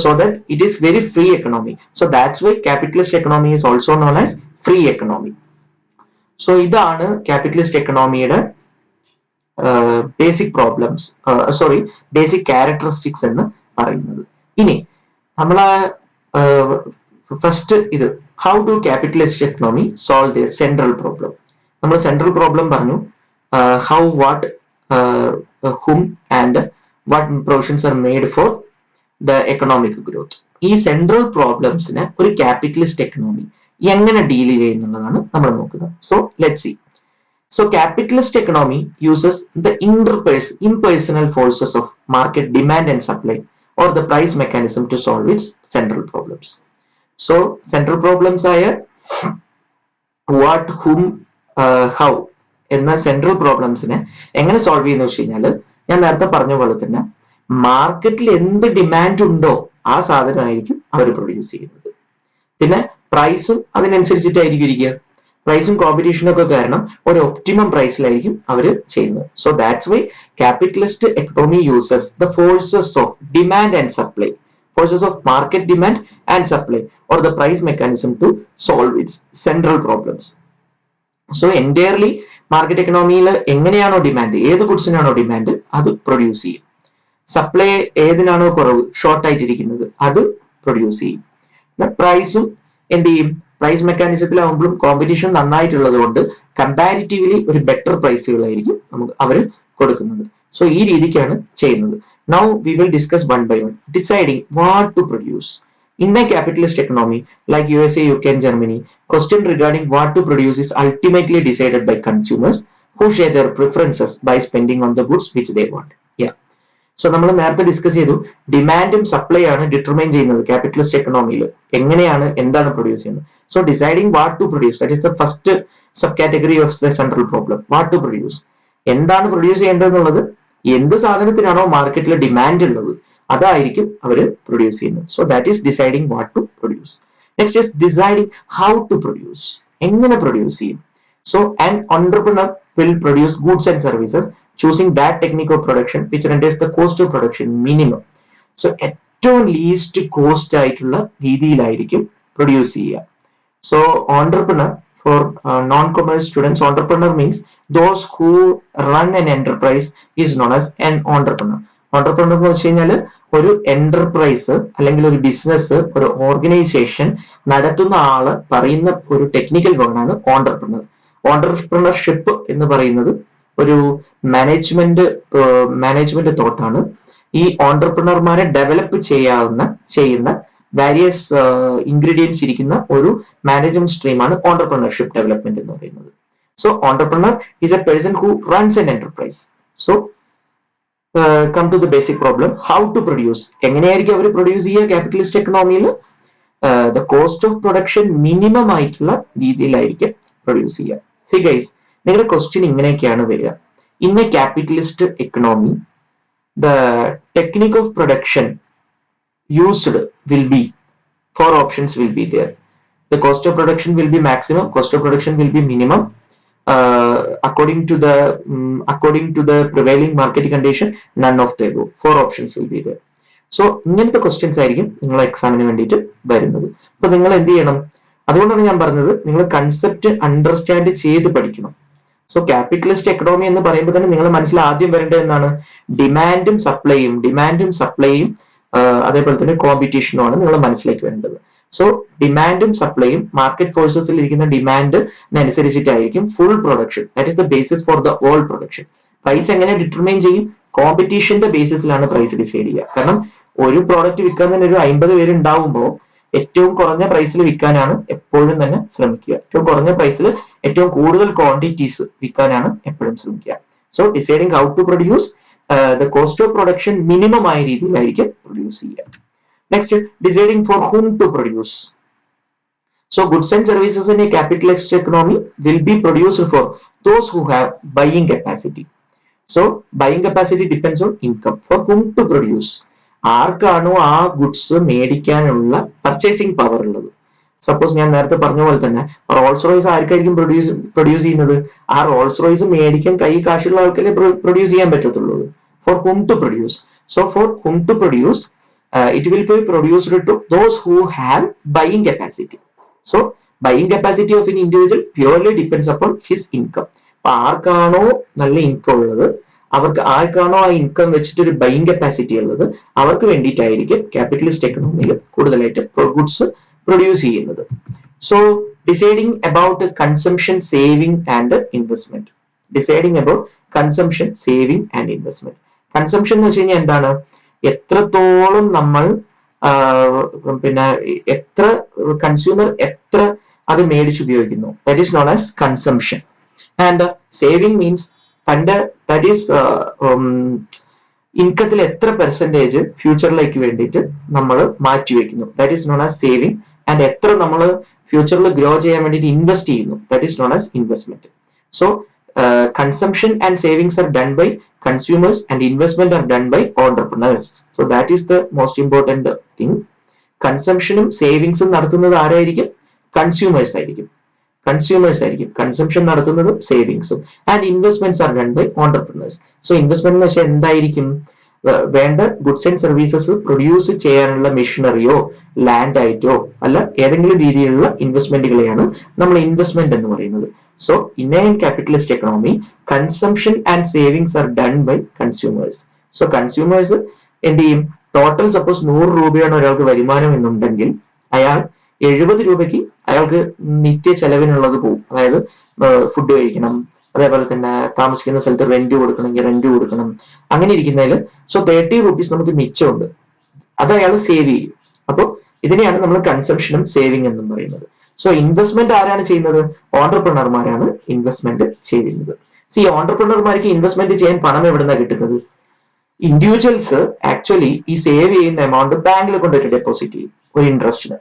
[SPEAKER 1] So that it is very free economy. So that's why capitalist economy is also known as free economy. So ഇതാണ് ക്യാപിറ്റലിസ്റ്റ് എക്കണോമിയുടെ ബേസിക് ക്യാരക്ടറിസ്റ്റിക്സ് എന്ന് പറയുന്നത്. ഇനി നമ്മളെ ഫസ്റ്റ് ഇത് how do capitalist economy solve the central problem. നമ്മൾ central problem പറഞ്ഞു, how what whom and what provisions are made for the economic growth. ഈ സെൻട്രൽ പ്രോബ്ലംസിനെ ഒരു ക്യാപിറ്റലിസ്റ്റ് എക്കണോമി എങ്ങനെ ഡീൽ ചെയ്യുന്നുള്ളതാണ് നമ്മൾ നോക്കുന്നത്. So let's see. So capitalist economy uses the impersonal forces of market demand and supply or the price mechanism to solve its central problems. So central problems are what, whom, how എന്ന central പ്രോബ്ലംസിനെ എങ്ങനെ solve ചെയ്യുന്ന വെച്ച് കഴിഞ്ഞാൽ ഞാൻ നേരത്തെ പറഞ്ഞ പോലെ തന്നെ മാർക്കറ്റിൽ എന്ത് ഡിമാൻഡ് ഉണ്ടോ ആ സാധനമായിരിക്കും അവർ പ്രൊഡ്യൂസ് ചെയ്യുന്നത്. പിന്നെ പ്രൈസും അതിനനുസരിച്ചിട്ടായിരിക്കും ഇരിക്കുക. പ്രൈസും കോമ്പറ്റീഷനും ഒക്കെ കാരണം ഒരു ഒപ്റ്റിമം പ്രൈസിലായിരിക്കും അവർ ചെയ്യുന്നത്. So that's why capitalist economy uses the forces of demand and supply, forces of market demand and supply or the price mechanism to solve its central problems. So entirely market എക്കണോമിയിൽ എങ്ങനെയാണോ demand, ഏത് ഗുഡ്സിനാണോ demand അത് produce ചെയ്യും. Supply ഏതിനാണോ കുറവ്, short ആയിട്ടിരിക്കുന്നത് അത് produce ചെയ്യും. പ്രൈസും എന്ത് ചെയ്യും, പ്രൈസ് മെക്കാനിസത്തിലാവുമ്പോഴും കോമ്പറ്റീഷൻ നന്നായിട്ടുള്ളത് കൊണ്ട് കമ്പാരിറ്റീവ്ലി ഒരു ബെറ്റർ പ്രൈസുകളായിരിക്കും നമുക്ക് അവർ കൊടുക്കുന്നത്. സോ ഈ രീതിക്കാണ് ചെയ്യുന്നത്. Now we will discuss one by one. Deciding what to produce. In a capitalist economy like USA, UK and Germany, question regarding what to produce is ultimately decided by consumers who share their preferences by spending on the goods which they want. Yeah. So നമ്മൾ നേരത്തെ discuss ചെയ്തു, ഡിമാൻഡും supply ആണ് determine ചെയ്യുന്നത് capitalist എക്കണോമിയിൽ എങ്ങനെയാണ് എന്താണ് produce ചെയ്യുന്നത്. So deciding what to produce, that is the first sub category of the central problem. What to produce, എന്താണ് പ്രൊഡ്യൂസ് ചെയ്യേണ്ടതെന്നുള്ളത്, എന്ത് സാധനത്തിനാണോ മാർക്കറ്റിൽ ഡിമാൻഡ് ഉള്ളത് അതായിരിക്കും അവർ പ്രൊഡ്യൂസ് ചെയ്യുന്നത്. So that is deciding what to produce. Next is deciding how to produce, എങ്ങനെ പ്രൊഡ്യൂസ് ചെയ്യും. So an entrepreneur will produce goods and services choosing that technique of production which renders the cost of production minimum. So ഏറ്റവും least cost ആയിട്ടുള്ള രീതിയിലായിരിക്കും produce ചെയ്യുക. So entrepreneur four non commerce students, entrepreneur means those who run N enterprise is known as an entrepreneur. Entrepreneur എന്ന് വെച്ച് കഴിഞ്ഞാൽ ഒരു enterprise അല്ലെങ്കിൽ ഒരു ബിസിനസ്, ഒരു ഓർഗനൈസേഷൻ നടത്തുന്ന ആള് പറയുന്ന ഒരു ടെക്നിക്കൽ വേർഡാണ് ഓൺടർപ്രണർ. ഓൺടർപ്രണർഷിപ്പ് എന്ന് പറയുന്നത് ഒരു മാനേജ്മെന്റ് തോട്ടാണ്. ഈ ഓൺടർപ്രണർമാരെ ഡെവലപ്പ് ചെയ്യുന്ന വാരിയസ് ഇൻഗ്രീഡിയൻസ് ഇരിക്കുന്ന ഒരു മാനേജ്മെന്റ് സ്ട്രീമാണ് ഓൺടർപ്രണർഷിപ്പ് ഡെവലപ്മെന്റ് എന്ന് പറയുന്നത്. So entrepreneur is a person who runs an enterprise. So come to the basic problem, how to produce. എങ്ങനെയായിരിക്കും അവർ പ്രൊഡ്യൂസ് ചെയ്യുക ക്യാപിറ്റലിസ്റ്റ് എക്കണോമിയിൽ? The cost of production minimum ആയിട്ടുള്ള രീതിയിലായിരിക്കും പ്രൊഡ്യൂസ് ചെയ്യുക. സി ഗൈസ്, നിങ്ങളുടെ ക്വസ്റ്റ്യൻ ഇങ്ങനെയൊക്കെയാണ് വരിക. In A capitalist economy the technique of production used will be, four options will be there. The cost of production will be maximum, cost of production will be minimum, according to the prevailing market condition, none of the above. Four options will be there. So ഇങ്ങനത്തെ questions ആയിരിക്കും നിങ്ങൾ എക്സാമിന് വേണ്ടിയിട്ട് വരുന്നത്. അപ്പൊ നിങ്ങൾ എന്ത് ചെയ്യണം? അതുകൊണ്ടാണ് ഞാൻ പറഞ്ഞത് നിങ്ങൾ കൺസെപ്റ്റ് അണ്ടർസ്റ്റാൻഡ് ചെയ്ത് പഠിക്കണം. സോ ക്യാപിറ്റലിസ്റ്റ് എക്കണോമി എന്ന് പറയുമ്പോൾ തന്നെ നിങ്ങൾ മനസ്സിൽ ആദ്യം വരേണ്ടത് എന്താണ്? ഡിമാൻഡും സപ്ലൈയും അതേപോലെ തന്നെ കോമ്പറ്റീഷനുമാണ് നിങ്ങൾ മനസ്സിലേക്ക് വരേണ്ടത്. സോ ഡിമാൻഡും സപ്ലൈയും മാർക്കറ്റ് ഫോഴ്സസിൽ ഇരിക്കുന്ന ഡിമാൻഡിനനുസരിച്ചിട്ടായിരിക്കും full production. That is the basis for the all production. Price എങ്ങനെ ഡിറ്റർമൈൻ ചെയ്യും? കോമ്പറ്റീഷന്റെ ബേസിസിലാണ് പ്രൈസ് ഡിസൈഡ് ചെയ്യുക. കാരണം ഒരു പ്രോഡക്റ്റ് വിൽക്കാൻ തന്നെ ഒരു 50 പേര് ഉണ്ടാവുമ്പോൾ ഏറ്റവും കുറഞ്ഞ പ്രൈസിൽ വിൽക്കാനാണ് എപ്പോഴും തന്നെ ശ്രമിക്കുക. ഏറ്റവും കുറഞ്ഞ പ്രൈസിൽ ഏറ്റവും കൂടുതൽ ക്വാണ്ടിറ്റീസ് വിൽക്കാനാണ് എപ്പോഴും ശ്രമിക്കുക. So deciding how to produce, the cost of production minimum ആയ രീതിയിലായിരിക്കും പ്രൊഡ്യൂസ് ചെയ്യുക. Next, deciding for whom to produce. So goods and services in a capitalist economy will be produced for those who have buying capacity. So buying capacity depends on income. For whom to produce, ആർക്കാണോ ആ goods മേടിക്കാനുള്ള purchasing power ഉള്ളത്. Suppose ഞാൻ നേരത്തെ പറഞ്ഞ പോലെ തന്നെ Rolls Royce ആർക്കായിരിക്കും produce ചെയ്യുന്നത്? ആ റോൾസ് റോയ്സ് മേടിക്കാൻ കൈ കാശുള്ള ആൾക്കാരെ പ്രൊഡ്യൂസ് ചെയ്യാൻ പറ്റത്തുള്ളൂ. For whom to produce. So for whom to produce, it will be produced to those who have buying capacity. So buying capacity of an individual purely depends upon his income. അപ്പൊ ആർക്കാണോ നല്ല income ഉള്ളത്, ആർക്കാണോ ആ income വെച്ചിട്ട് ഒരു buying capacity ഉള്ളത്, അവർക്ക് വേണ്ടിയിട്ടായിരിക്കും ക്യാപിറ്റലിസ്റ്റ് എക്കണോമിയിൽ കൂടുതലായിട്ട് ഗുഡ്സ് പ്രൊഡ്യൂസ് ചെയ്യുന്നത്. So deciding about consumption, saving and investment. Deciding about consumption, saving and investment. Consumption എന്ന് വെച്ച് കഴിഞ്ഞാൽ എന്താണ്? എത്രത്തോളം നമ്മൾ എത്ര കൺസ്യൂമർ എത്ര അത് മേടിച്ചുപയോഗിക്കുന്നു, that is known as consumption. And saving means that is ഇൻകത്തിൽ എത്ര പെർസെന്റേജ് ഫ്യൂച്ചറിലേക്ക് വേണ്ടിയിട്ട് നമ്മൾ മാറ്റിവെക്കുന്നു, that is known as saving. And എത്ര നമ്മൾ ഫ്യൂച്ചറിൽ ഗ്രോ ചെയ്യാൻ വേണ്ടിയിട്ട് ഇൻവെസ്റ്റ് ചെയ്യുന്നു, that is known as investment. So consumption and savings are done by consumers and investment are done by entrepreneurs. So that is the most important thing. കൺസംഷനും സേവിങ്സും നടത്തുന്നത് ആരായിരിക്കും? കൺസ്യൂമേഴ്സ് ആയിരിക്കും. കൺസംഷൻ നടത്തുന്നതും സേവിങ്സും. And investments are done by entrepreneurs. So investment എന്ന് വെച്ചാൽ എന്തായിരിക്കും? വേണ്ട ഗുഡ്സ് ആൻഡ് സർവീസസ് പ്രൊഡ്യൂസ് ചെയ്യാനുള്ള മെഷീനറിയോ ലാൻഡ് ആയിട്ടോ അല്ല ഏതെങ്കിലും രീതിയിലുള്ള ഇൻവെസ്റ്റ്മെന്റുകളെയാണ് നമ്മൾ ഇൻവെസ്റ്റ്മെന്റ് എന്ന് പറയുന്നത്. So in a capitalist economy, consumption and savings are done by consumers. So consumers എന്ത് ചെയ്യും? ടോട്ടൽ സപ്പോസ് 100 രൂപയാണ് ഒരാൾക്ക് വരുമാനം എന്നുണ്ടെങ്കിൽ അയാൾ 70 രൂപയ്ക്ക് അയാൾക്ക് നിത്യ ചെലവിനുള്ളത് പോകും. അതായത് ഫുഡ് കഴിക്കണം, അതേപോലെ തന്നെ താമസിക്കുന്ന സ്ഥലത്ത് റെന്റ് കൊടുക്കണമെങ്കിൽ റെന്റ് കൊടുക്കണം, അങ്ങനെ ഇരിക്കുന്നതിൽ സോ 30 rupees നമുക്ക് മിച്ചമുണ്ട്, അത് അയാൾ സേവ് ചെയ്യും. അപ്പോൾ ഇതിനെയാണ് നമ്മൾ കൺസംഷനും സേവിങ് എന്നും പറയുന്നത്. സോ ഇൻവെസ്റ്റ്മെന്റ് ആരാണ് ചെയ്യുന്നത്? ഓണ്ടർപ്രണർമാരാണ് ഇൻവെസ്റ്റ്മെന്റ് ചെയ്യുന്നത്. ഈ ഓണ്ടർപ്രണർമാർക്ക് ഇൻവെസ്റ്റ്മെന്റ് ചെയ്യാൻ പണം എവിടുന്നാണ് കിട്ടുന്നത്? ഇൻഡിവിജ്വൽസ് ആക്ച്വലി ഈ സേവ് ചെയ്യുന്ന എമൗണ്ട് ബാങ്കിൽ കൊണ്ടുപോയിട്ട് ഡെപ്പോസിറ്റ് ചെയ്യും ഒരു ഇൻട്രസ്റ്റിന്,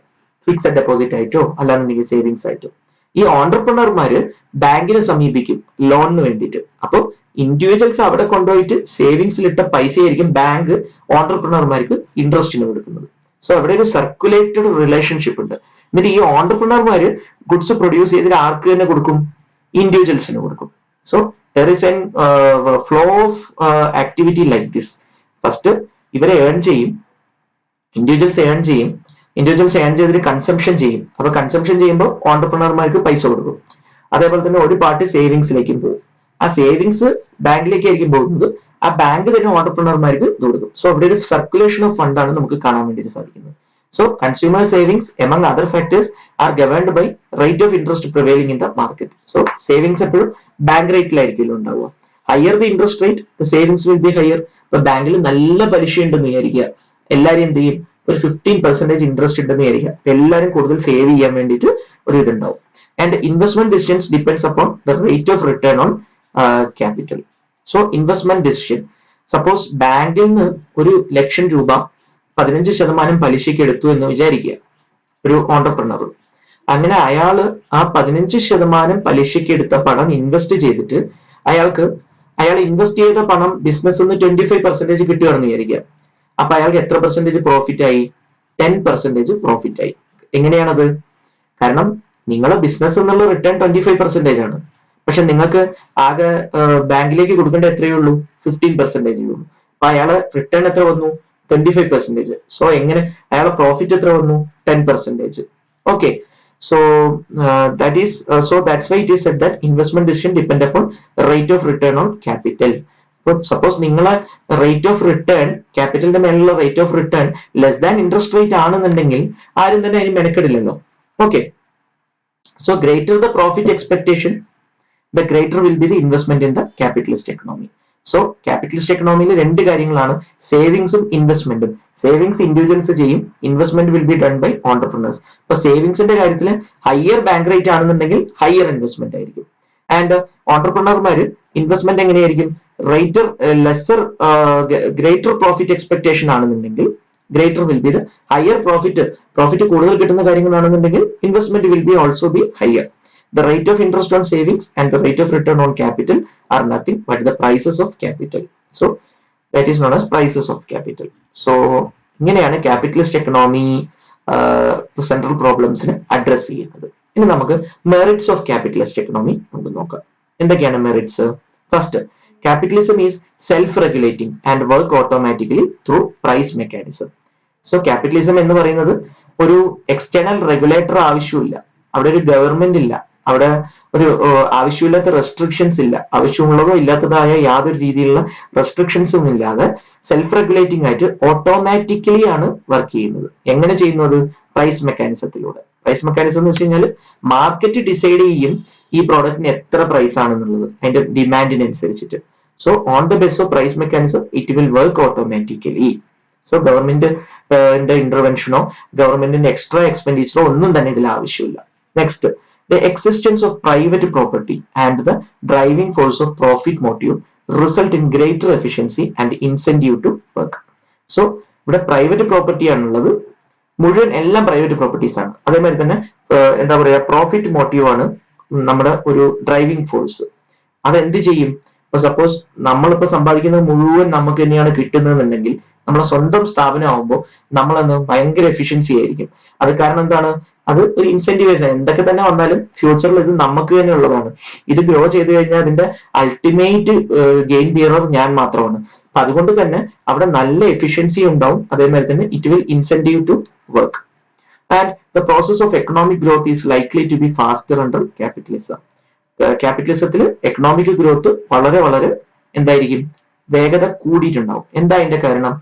[SPEAKER 1] ഫിക്സഡ് ഡെപ്പോസിറ്റ് ആയിട്ടോ അല്ലാന്നുണ്ടെങ്കിൽ സേവിങ്സ് ആയിട്ടോ. ഈ ഓണ്ടർപ്രണർമാര് ബാങ്കിനെ സമീപിക്കും ലോണിന് വേണ്ടിയിട്ട്. അപ്പോൾ ഇൻഡിവിജ്വൽസ് അവിടെ കൊണ്ടുപോയിട്ട് സേവിങ്സിലിട്ട പൈസയായിരിക്കും ബാങ്ക് ഓണ്ടർപ്രണർമാർക്ക് ഇൻട്രസ്റ്റിന് കൊടുക്കുന്നത്. സോ അവിടെ ഒരു സർക്കുലേറ്റഡ് റിലേഷൻഷിപ്പ് ഉണ്ട്. എന്നിട്ട് ഈ ഓണ്ടർപ്രണർമാര് ഗുഡ്സ് പ്രൊഡ്യൂസ് ചെയ്തിട്ട് ആർക്ക് തന്നെ കൊടുക്കും? ഇൻഡിവിജ്വൽസിന് കൊടുക്കും. So there is an flow of activity like this. First ഇവരെ ഏൺ ചെയ്യും, ഇൻഡിവിജ്വൽസ് ഏൺ ചെയ്യും, ഇൻഡിവിജ്വൽസ് ഏൺ ചെയ്തിട്ട് കൺസംഷൻ ചെയ്യും. അപ്പൊ കൺസംഷൻ ചെയ്യുമ്പോൾ ഓണ്ടർപ്രണർമാർക്ക് പൈസ കൊടുക്കും. അതേപോലെ തന്നെ ഒരു പാർട്ടി സേവിങ്സിലേക്കും പോകും. ആ സേവിങ്സ് ബാങ്കിലേക്കായിരിക്കും പോകുന്നത്, ആ ബാങ്ക് തന്നെ ഓണ്ടർപ്രണർമാർക്ക് കൊടുക്കും. സോ അവിടെ ഒരു സർക്കുലേഷൻ ഓഫ് ഫണ്ടാണ് നമുക്ക് കാണാൻ വേണ്ടിയിട്ട് സാധിക്കുന്നത്. So consumer savings among other factors are governed by rate of interest prevailing in the market. So savings എപ്പോഴും ബാങ്ക് റേറ്റിലായിരിക്കും ഉണ്ടാവുക. Higher the interest rate the savings will be higher. ഇപ്പൊ ബാങ്കിൽ നല്ല പലിശ ഉണ്ടെന്ന് വിചാരിക്കുക, എല്ലാവരും എന്ത് ചെയ്യും? ഒരു 15% ഇൻട്രസ്റ്റ് ഉണ്ടെന്ന് വിചാരിക്കുക, എല്ലാവരും കൂടുതൽ സേവ് ചെയ്യാൻ വേണ്ടിയിട്ട് ഒരു ഇതുണ്ടാവും. And investment decisions depends upon the rate of return on capital. So investment decision, suppose ബാങ്കിൽ നിന്ന് 1,00,000 രൂപ 15% പലിശയ്ക്ക് എടുത്തു എന്ന് വിചാരിക്കുക ഒരു ഓണ്ടർപ്രണർ. അങ്ങനെ അയാള് ആ 15% പലിശയ്ക്ക് എടുത്ത പണം ഇൻവെസ്റ്റ് ചെയ്തിട്ട് അയാൾ ഇൻവെസ്റ്റ് ചെയ്ത പണം ബിസിനസ് 25% കിട്ടുകയാണെന്ന് വിചാരിക്കുക. അപ്പൊ അയാൾക്ക് എത്ര പെർസെന്റേജ് പ്രോഫിറ്റ് ആയി? 10% പ്രോഫിറ്റ് ആയി. എങ്ങനെയാണത്? കാരണം നിങ്ങളെ ബിസിനസ് എന്നുള്ള റിട്ടേൺ 25% ആണ്, പക്ഷെ നിങ്ങൾക്ക് ആകെ ബാങ്കിലേക്ക് കൊടുക്കേണ്ട എത്രയേ ഉള്ളൂ? 15% ഉള്ളൂ. അപ്പൊ അയാളെ റിട്ടേൺ എത്ര വന്നു? 25%. സോ എങ്ങനെ അയാളെ പ്രോഫിറ്റ് എത്ര വന്നു? 10%. Okay, so that's why it is said that investment decision depend upon rate of return on capital. Suppose നിങ്ങളെ റേറ്റ് ഓഫ് റിട്ടേൺ, ക്യാപിറ്റലിന്റെ മേലുള്ള rate of return less than interest rate ആണെന്നുണ്ടെങ്കിൽ ആരും തന്നെ അതിന് മെനക്കെടില്ലല്ലോ. Okay, so greater the profit expectation the greater will be the investment in the capitalist economy. So capitalist എക്കണോമിയിൽ രണ്ട് കാര്യങ്ങളാണ്, സേവിങ്സും ഇൻവെസ്റ്റ്മെന്റും. സേവിങ്സ് ഇൻഡിവിജ്വൽസ് ചെയ്യും, investment will be done by entrepreneurs. അപ്പൊ സേവിങ്സിന്റെ കാര്യത്തിൽ ഹയർ ബാങ്ക് റേറ്റ് ആണെന്നുണ്ടെങ്കിൽ ഹയർ ഇൻവെസ്റ്റ്മെന്റ് ആയിരിക്കും. ആൻഡ് ഓണ്ടർപ്രണർമാര് ഇൻവെസ്റ്റ്മെന്റ് എങ്ങനെയായിരിക്കും? ഗ്രേറ്റർ പ്രോഫിറ്റ് എക്സ്പെക്ടേഷൻ ആണെന്നുണ്ടെങ്കിൽ greater will be the higher profit കൂടുതൽ കിട്ടുന്ന കാര്യങ്ങളാണെന്നുണ്ടെങ്കിൽ investment will be also be higher. The rate of interest on savings and the rate of return on capital are nothing but the prices of capital. So that is known as prices of capital. So ഇങ്ങനെയാണ് capitalist economy central പ്രോബ്ലംസിന് address ചെയ്യുന്നത്. ഇനി നമുക്ക് merits of capitalist economy നമുക്ക് നോക്കാം. എന്തൊക്കെയാണ് merits? First, capitalism is self regulating and work automatically through price mechanism. So capitalism എന്ന് പറയുന്നത് ഒരു എക്സ്റ്റേണൽ റെഗുലേറ്റർ ആവശ്യമില്ല, അവിടെ ഒരു ഗവൺമെന്റ് ഇല്ല, അവിടെ ഒരു ആവശ്യമില്ലാത്ത റെസ്ട്രിക്ഷൻസ് ഇല്ല, ആവശ്യമുള്ളതോ ഇല്ലാത്തതായ യാതൊരു രീതിയിലുള്ള റെസ്ട്രിക്ഷൻസും ഇല്ലാതെ സെൽഫ് റെഗുലേറ്റിംഗ് ആയിട്ട് ഓട്ടോമാറ്റിക്കലി ആണ് വർക്ക് ചെയ്യുന്നത്. എങ്ങനെ ചെയ്യുന്നത്? പ്രൈസ് മെക്കാനിസത്തിലൂടെ. പ്രൈസ് മെക്കാനിസം എന്ന് വെച്ച് കഴിഞ്ഞാൽ മാർക്കറ്റ് ഡിസൈഡ് ചെയ്യും ഈ പ്രോഡക്റ്റിന് എത്ര പ്രൈസ് ആണെന്നുള്ളത് അതിന്റെ ഡിമാൻഡിനനുസരിച്ചിട്ട്. So on the base of price mechanism it will work automatically. So ഗവൺമെന്റിന്റെ ഇന്റർവെൻഷനോ ഗവൺമെന്റിന്റെ എക്സ്ട്രാ എക്സ്പെൻഡിച്ചറോ ഒന്നും തന്നെ ഇതിൽ ആവശ്യമില്ല. Next, the existence of private property and the driving force of profit motive result in greater efficiency and incentive to work. So ഇവിടെ private property ആണുള്ളത്, മുഴുവൻ എല്ലാം പ്രൈവറ്റ് പ്രോപ്പർട്ടീസ് ആണ്. അതേമാതിരി തന്നെ എന്താ പറയാ, പ്രോഫിറ്റ് മോട്ടീവ് ആണ് നമ്മുടെ ഒരു ഡ്രൈവിംഗ് ഫോഴ്സ്. അതെന്ത് ചെയ്യും? ഇപ്പൊ സപ്പോസ് നമ്മളിപ്പോ സമ്പാദിക്കുന്നത് മുഴുവൻ നമുക്ക് തന്നെയാണ് കിട്ടുന്നതെന്നുണ്ടെങ്കിൽ നമ്മളെ സ്വന്തം സ്ഥാപനം ആകുമ്പോൾ നമ്മളെന്ന് ഭയങ്കര എഫിഷ്യൻസി ആയിരിക്കും. അത് കാരണം എന്താണ്? അത് ഒരു ഇൻസെന്റിവൈസ് ആണ്. എന്തൊക്കെ തന്നെ വന്നാലും ഫ്യൂച്ചറിൽ ഇത് നമുക്ക് തന്നെ ഉള്ളതാണ്. ഇത് ഗ്രോ ചെയ്ത് കഴിഞ്ഞാൽ അതിന്റെ അൾട്ടിമേറ്റ് ഗെയിൻ ബിയറർ ഞാൻ മാത്രമാണ്. അപ്പൊ അതുകൊണ്ട് തന്നെ അവിടെ നല്ല എഫിഷ്യൻസി ഉണ്ടാവും. അതേമാതിരി തന്നെ it will incentive to work. And the process of economic growth is likely to be faster under capitalism. ക്യാപിറ്റലിസത്തിൽ എക്കണോമിക് ഗ്രോത്ത് വളരെ വളരെ എന്തായിരിക്കും? വേഗത കൂടിയിട്ടുണ്ടാവും. എന്താ അതിന്റെ കാരണം?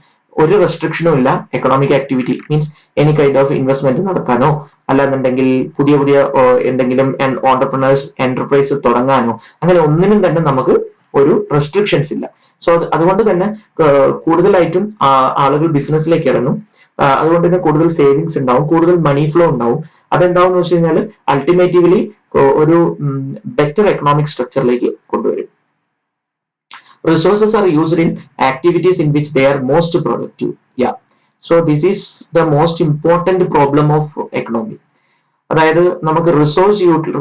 [SPEAKER 1] ഒരു റെസ്ട്രിക്ഷനും ഇല്ല economic activity means any kind of investment നടത്താനോ അല്ലാന്നുണ്ടെങ്കിൽ പുതിയ പുതിയ എന്തെങ്കിലും ഓണ്ടർപ്രണേഴ്സ് എന്റർപ്രൈസ് തുടങ്ങാനോ അങ്ങനെ ഒന്നിനും തന്നെ നമുക്ക് ഒരു റെസ്ട്രിക്ഷൻസ് ഇല്ല. സോ അതുകൊണ്ട് തന്നെ കൂടുതലായിട്ടും ആളുകൾ ബിസിനസ്സിലേക്ക് ഇറങ്ങും. അതുകൊണ്ട് തന്നെ കൂടുതൽ സേവിങ്സ് ഉണ്ടാവും, കൂടുതൽ മണി ഫ്ലോ ഉണ്ടാവും. അതെന്താവെന്ന് വെച്ച് കഴിഞ്ഞാൽ അൾട്ടിമേറ്റ്ലി ഒരു ബെറ്റർ എക്കണോമിക് സ്ട്രക്ചറിലേക്ക് കൊണ്ടുവരും. Resources are used in activities in which they are most productive. Yeah. So this is the most important problem of economy. അതായത് നമുക്ക്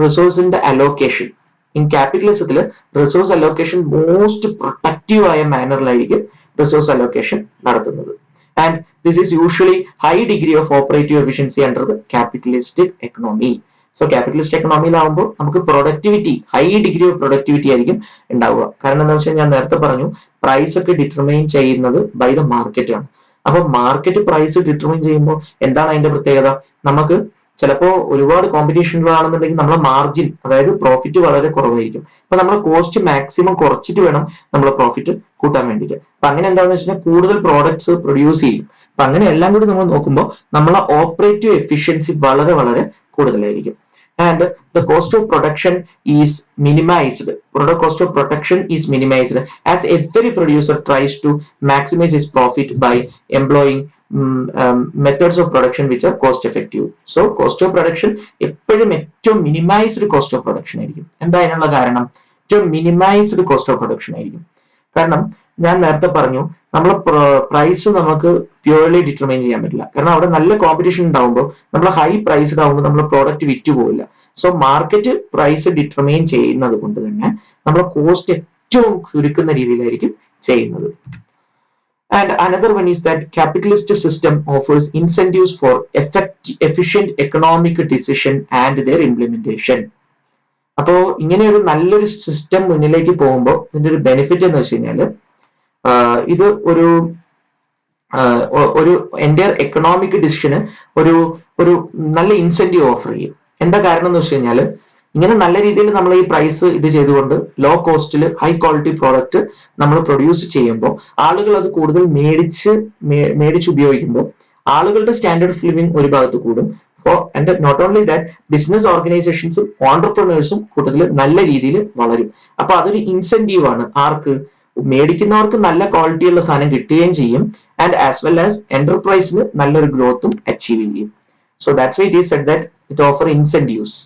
[SPEAKER 1] റിസോഴ്സിന്റെ അലോക്കേഷൻ ഇൻ ക്യാപിറ്റലിസത്തിൽ റിസോഴ്സ് അലോക്കേഷൻ മോസ്റ്റ് പ്രൊട്ടക്റ്റീവ് ആയ മാനറിലായിരിക്കും റിസോഴ്സ് അലോക്കേഷൻ നടത്തുന്നത്. And this is usually high degree of operative efficiency under the capitalistic economy. So capitalist എക്കണോമിയിലാവുമ്പോൾ നമുക്ക് productivity high degree of productivity ആയിരിക്കും ഉണ്ടാവുക. കാരണം എന്താ വെച്ചാൽ ഞാൻ നേരത്തെ പറഞ്ഞു പ്രൈസ് ഒക്കെ ഡിറ്റർമൈൻ ചെയ്യുന്നത് ബൈ ദ മാർക്കറ്റ് ആണ്. അപ്പൊ മാർക്കറ്റ് പ്രൈസ് ഡിറ്റർമൈൻ ചെയ്യുമ്പോൾ എന്താണ് അതിന്റെ പ്രത്യേകത? നമുക്ക് ചിലപ്പോൾ ഒരുപാട് കോമ്പറ്റീഷനുകളാണെന്നുണ്ടെങ്കിൽ നമ്മളെ മാർജിൻ അതായത് പ്രോഫിറ്റ് വളരെ കുറവായിരിക്കും. അപ്പൊ നമ്മളെ കോസ്റ്റ് മാക്സിമം കുറച്ചിട്ട് വേണം നമ്മളെ പ്രോഫിറ്റ് കൂട്ടാൻ വേണ്ടിയിട്ട്. അപ്പൊ അങ്ങനെ എന്താണെന്ന് വെച്ചാൽ കൂടുതൽ പ്രോഡക്ട്സ് പ്രൊഡ്യൂസ് ചെയ്യും. അപ്പൊ അങ്ങനെ എല്ലാം കൂടി നമ്മൾ നോക്കുമ്പോൾ നമ്മളെ ഓപ്പറേറ്റീവ് എഫിഷ്യൻസി വളരെ വളരെ കൂടുതലായിരിക്കും. And the cost of production is minimized. Product cost of production is minimized as every producer tries to maximize his profit by employing methods of production which are cost effective. So cost of production എപ്പോഴും ഏറ്റവും minimised cost of production ആയിരിക്കും. എന്താ അതിനുള്ള കാരണം? ഏറ്റവും minimised cost of production ആയിരിക്കും. കാരണം ഞാൻ നേരത്തെ പറഞ്ഞു നമ്മളെ പ്രൈസ് നമുക്ക് പ്യൂർലി ഡിറ്റർമൈൻ ചെയ്യാൻ പറ്റില്ല. കാരണം അവിടെ നല്ല കോമ്പറ്റീഷൻ ഉണ്ടാവുമ്പോൾ നമ്മൾ ഹൈ പ്രൈസ്ഡ് ആവുമ്പോൾ നമ്മളെ പ്രോഡക്റ്റ് വിറ്റ് പോകില്ല. സോ മാർക്കറ്റ് പ്രൈസ് ഡിറ്റർമൈൻ ചെയ്യുന്നത് കൊണ്ട് തന്നെ നമ്മളെ കോസ്റ്റ് ഏറ്റവും ചുരുക്കുന്ന രീതിയിലായിരിക്കും ചെയ്യുന്നത്. And another one is that capitalist system offers incentives for efficient economic decision and their implementation. അപ്പോ ഇങ്ങനെ ഒരു നല്ലൊരു സിസ്റ്റം മുന്നിലേക്ക് പോകുമ്പോൾ ഇതിന്റെ ഒരു ബെനിഫിറ്റ് എന്ന് വെച്ച് കഴിഞ്ഞാൽ ഇത് ഒരു എൻ്റയർ എക്കണോമിക് ഡിസിഷന് ഒരു നല്ല ഇൻസെന്റീവ് ഓഫർ ചെയ്യും. എന്താ കാരണം എന്ന് വെച്ച് കഴിഞ്ഞാൽ ഇങ്ങനെ നല്ല രീതിയിൽ നമ്മൾ ഈ പ്രൈസ് ഇത് ചെയ്തുകൊണ്ട് ലോ കോസ്റ്റിൽ ഹൈ ക്വാളിറ്റി പ്രോഡക്റ്റ് നമ്മൾ പ്രൊഡ്യൂസ് ചെയ്യുമ്പോൾ ആളുകൾ അത് കൂടുതൽ മേടിച്ച് ഉപയോഗിക്കുമ്പോൾ ആളുകളുടെ സ്റ്റാൻഡേർഡ് ഓഫ് ലിവിംഗ് ഒരു ഭാഗത്ത് കൂടും. And not only that business ഓർഗനൈസേഷൻസും ഓണ്ടർപ്രണേഴ്സും കൂട്ടത്തിൽ നല്ല രീതിയിൽ വളരും. അപ്പൊ അതൊരു ഇൻസെന്റീവ് ആണ് ആർക്ക്? മേടിക്കുന്നവർക്ക് നല്ല ക്വാളിറ്റിയുള്ള സാധനം കിട്ടുകയും ചെയ്യും. ആൻഡ് ആസ് വെൽ ആസ് എന്റർപ്രൈസിന് നല്ലൊരു ഗ്രോത്തും അച്ചീവ് ചെയ്യും. So that's why it is said that it offer incentives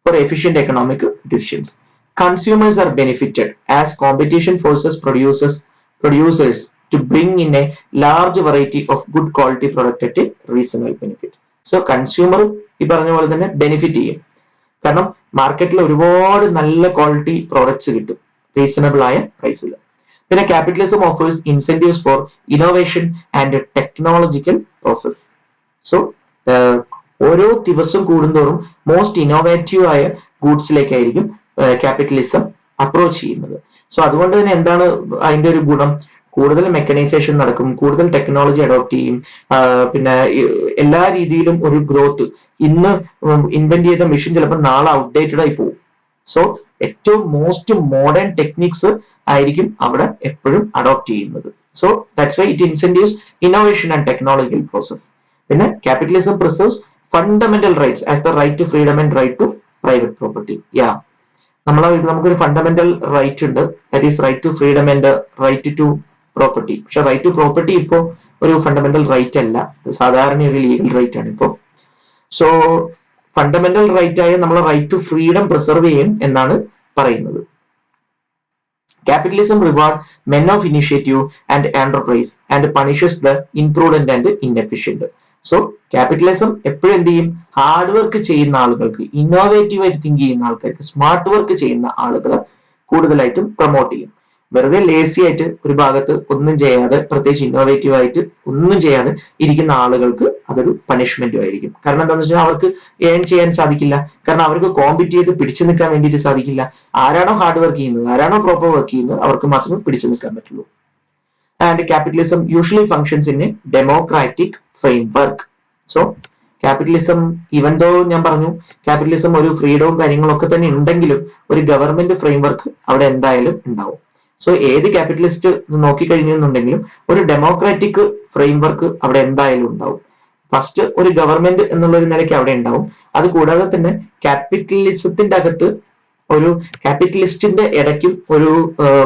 [SPEAKER 1] for efficient economic decisions. Consumers are benefited as competition forces producers to bring in a large variety of good quality product at a reasonable benefit. So consumer ഈ പറഞ്ഞ പോലെ തന്നെ benefit ചെയ്യും. കാരണം മാർക്കറ്റിൽ ഒരുപാട് നല്ല quality products കിട്ടും റീസണബിൾ ആയ പ്രൈസിൽ. പിന്നെ capitalism offers incentives for innovation and technological process. So ഓരോ ദിവസം കൂടുന്തോറും മോസ്റ്റ് ഇന്നോവേറ്റീവ് ആയ ഗൂഡ്സിലേക്കായിരിക്കും ക്യാപിറ്റലിസം അപ്രോച്ച് ചെയ്യുന്നത്. സോ അതുകൊണ്ട് തന്നെ എന്താണ് അതിന്റെ ഒരു ഗുണം? കൂടുതൽ മെക്കനൈസേഷൻ നടക്കും, കൂടുതൽ ടെക്നോളജി അഡോപ്റ്റ് ചെയ്യും, പിന്നെ എല്ലാ രീതിയിലും ഒരു ഗ്രോത്ത്. ഇന്ന് ഇൻവെന്റ് ചെയ്ത മെഷീൻ ചിലപ്പോൾ നാളെ ഔട്ട്ഡേറ്റഡ് ആയി പോകും. സോ ഏറ്റവും മോസ്റ്റ് മോഡേൺ ടെക്നിക്സ് ആയിരിക്കും അവിടെ എപ്പോഴും അഡോപ്റ്റ് ചെയ്യുന്നത്. So that's why it incentives innovation and technological process. പിന്നെ capitalism preserves fundamental rights as the right to freedom and right to private property. നമുക്കൊരു ഫണ്ടമെന്റൽ റൈറ്റ് ഉണ്ട്, that is right to freedom and right to property. പക്ഷെ right to property ഇപ്പോ ഒരു fundamental right അല്ല, സാധാരണ ഒരു legal right ആണ് ഇപ്പോ. സോ ഫണ്ടമെന്റൽ റൈറ്റ് ആയ നമ്മളെ റൈറ്റ് ടു ഫ്രീഡം പ്രിസർവ് ചെയ്യും എന്നാണ് പറയുന്നത്. Capitalism rewards men of initiative and enterprise and punishes the imprudent and inefficient. So capitalism എപ്പോഴും എന്ത് ചെയ്യും? ഹാർഡ് വർക്ക് ചെയ്യുന്ന ആളുകൾക്ക്, ഇന്നോവേറ്റീവ് ആയിട്ട് തിങ്ക് ചെയ്യുന്ന ആൾക്കാർക്ക്, സ്മാർട്ട് വർക്ക് ചെയ്യുന്ന ആളുകളെ കൂടുതലായിട്ടും പ്രൊമോട്ട് ചെയ്യും. വെറുതെ ലേസി ആയിട്ട് ഒരു ഭാഗത്ത് ഒന്നും ചെയ്യാതെ, പ്രത്യേകിച്ച് ഇന്നോവേറ്റീവ് ആയിട്ട് ഒന്നും ചെയ്യാതെ ഇരിക്കുന്ന ആളുകൾക്ക് അതൊരു പണിഷ്മെന്റും ആയിരിക്കും. കാരണം എന്താണെന്ന് വെച്ചാൽ അവർക്ക് ഏൺ ചെയ്യാൻ സാധിക്കില്ല. കാരണം അവർക്ക് കോമ്പീറ്റ് ചെയ്ത് പിടിച്ചു നിൽക്കാൻ വേണ്ടിയിട്ട് സാധിക്കില്ല. ആരാണോ ഹാർഡ് വർക്ക് ചെയ്യുന്നത്, ആരാണോ പ്രോപ്പർ വർക്ക് ചെയ്യുന്നത്, അവർക്ക് മാത്രമേ പിടിച്ചു നിൽക്കാൻ പറ്റുള്ളൂ. And capitalism usually functions in a democratic framework. So capitalism even though ഞാൻ പറഞ്ഞു ക്യാപിറ്റലിസം ഒരു ഫ്രീഡവും കാര്യങ്ങളും ഒക്കെ തന്നെ ഉണ്ടെങ്കിലും ഒരു ഗവൺമെന്റ് ഫ്രെയിംവർക്ക് അവിടെ എന്തായാലും ഉണ്ടാവും. സോ ഏത് ക്യാപിറ്റലിസ്റ്റ് നോക്കിക്കഴിഞ്ഞെന്നുണ്ടെങ്കിലും ഒരു ഡെമോക്രാറ്റിക് ഫ്രെയിംവർക്ക് അവിടെ എന്തായാലും ഉണ്ടാവും. ഫസ്റ്റ് ഒരു ഗവൺമെന്റ് എന്നുള്ള ഒരു നിലയ്ക്ക് അവിടെ ഉണ്ടാവും. അത് കൂടാതെ തന്നെ ക്യാപിറ്റലിസത്തിന്റെ അകത്ത് ഒരു ക്യാപിറ്റലിസ്റ്റിന്റെ ഇടയ്ക്കും ഒരു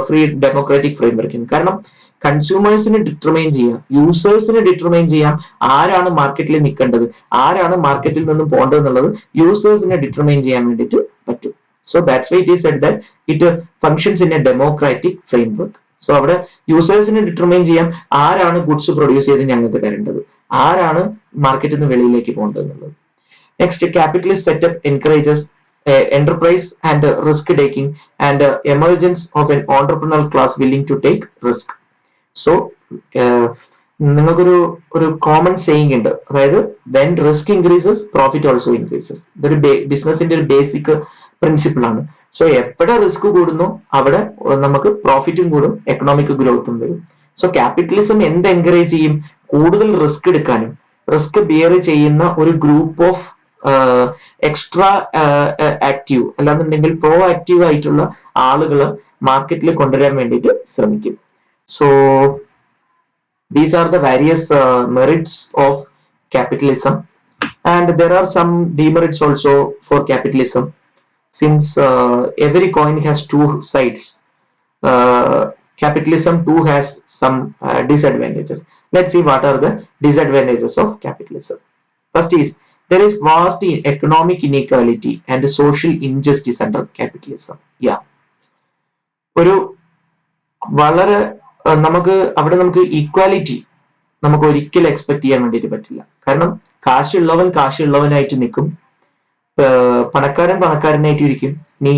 [SPEAKER 1] ഫ്രീ ഡെമോക്രാറ്റിക് ഫ്രെയിംവർക്കും. കാരണം കൺസ്യൂമേഴ്സിനെ ഡിറ്റർമൈൻ ചെയ്യാം, യൂസേഴ്സിനെ ഡിറ്റർമൈൻ ചെയ്യാം, ആരാണ് മാർക്കറ്റിൽ നിൽക്കേണ്ടത്, ആരാണ് മാർക്കറ്റിൽ നിന്നും പോകേണ്ടത് എന്നുള്ളത് യൂസേഴ്സിനെ ഡിറ്റർമൈൻ ചെയ്യാൻ വേണ്ടിയിട്ട് പറ്റും. So that's why it is said that it functions in a democratic framework. So അവിടെ യൂസേഴ്സിനെ ഡിറ്റർമൈൻ ചെയ്യാം ആരാണ് ഗുഡ്സ് പ്രൊഡ്യൂസ് ചെയ്ത് ഞങ്ങൾക്ക് തരേണ്ടത്, ആരാണ് മാർക്കറ്റിൽ നിന്ന് വെളിയിലേക്ക് പോകേണ്ടത് എന്നുള്ളത്. Next, capitalist setup encourages enterprise and risk taking and emergence of an entrepreneurial class willing to take risk. So നിങ്ങൾക്കൊരു കോമൺ സേയിങ് ഉണ്ട്, അതായത് when risk increases profit also increases. ഇതൊരു ബിസിനസിന്റെ ഒരു ബേസിക് പ്രിൻസിപ്പിൾ ആണ്. സോ എവിടെ റിസ്ക് കൂടുന്നു അവിടെ നമുക്ക് പ്രോഫിറ്റും കൂടും, എക്കണോമിക് ഗ്രോത്തും വരും. സോ ക്യാപിറ്റലിസം എന്ത് എൻകറേജ് ചെയ്യും? കൂടുതൽ റിസ്ക് എടുക്കാനും റിസ്ക് ബിയർ ചെയ്യുന്ന ഒരു ഗ്രൂപ്പ് ഓഫ് എക്സ്ട്രാ ആക്റ്റീവ് അല്ലാന്നുണ്ടെങ്കിൽ പ്രോ ആക്റ്റീവ് ആയിട്ടുള്ള ആളുകൾ മാർക്കറ്റിൽ കൊണ്ടുവരാൻ വേണ്ടിയിട്ട് ശ്രമിക്കും. So these are the various merits of capitalism, and there are some demerits also for capitalism, since every coin has two sides. Capitalism too has some disadvantages. Let's see what are the disadvantages of capitalism. First is there is vast economic inequality and social injustice under capitalism. Yeah, ഒരു വളരെ നമുക്ക് equality നമുക്ക് ഒരിക്കലും expect ചെയ്യാൻ വേണ്ടിയിട്ട് പറ്റില്ല. കാരണം കാശുള്ളവനായിട്ട് നിൽക്കും, പണക്കാരനായിട്ടും ഇരിക്കും, ഇനി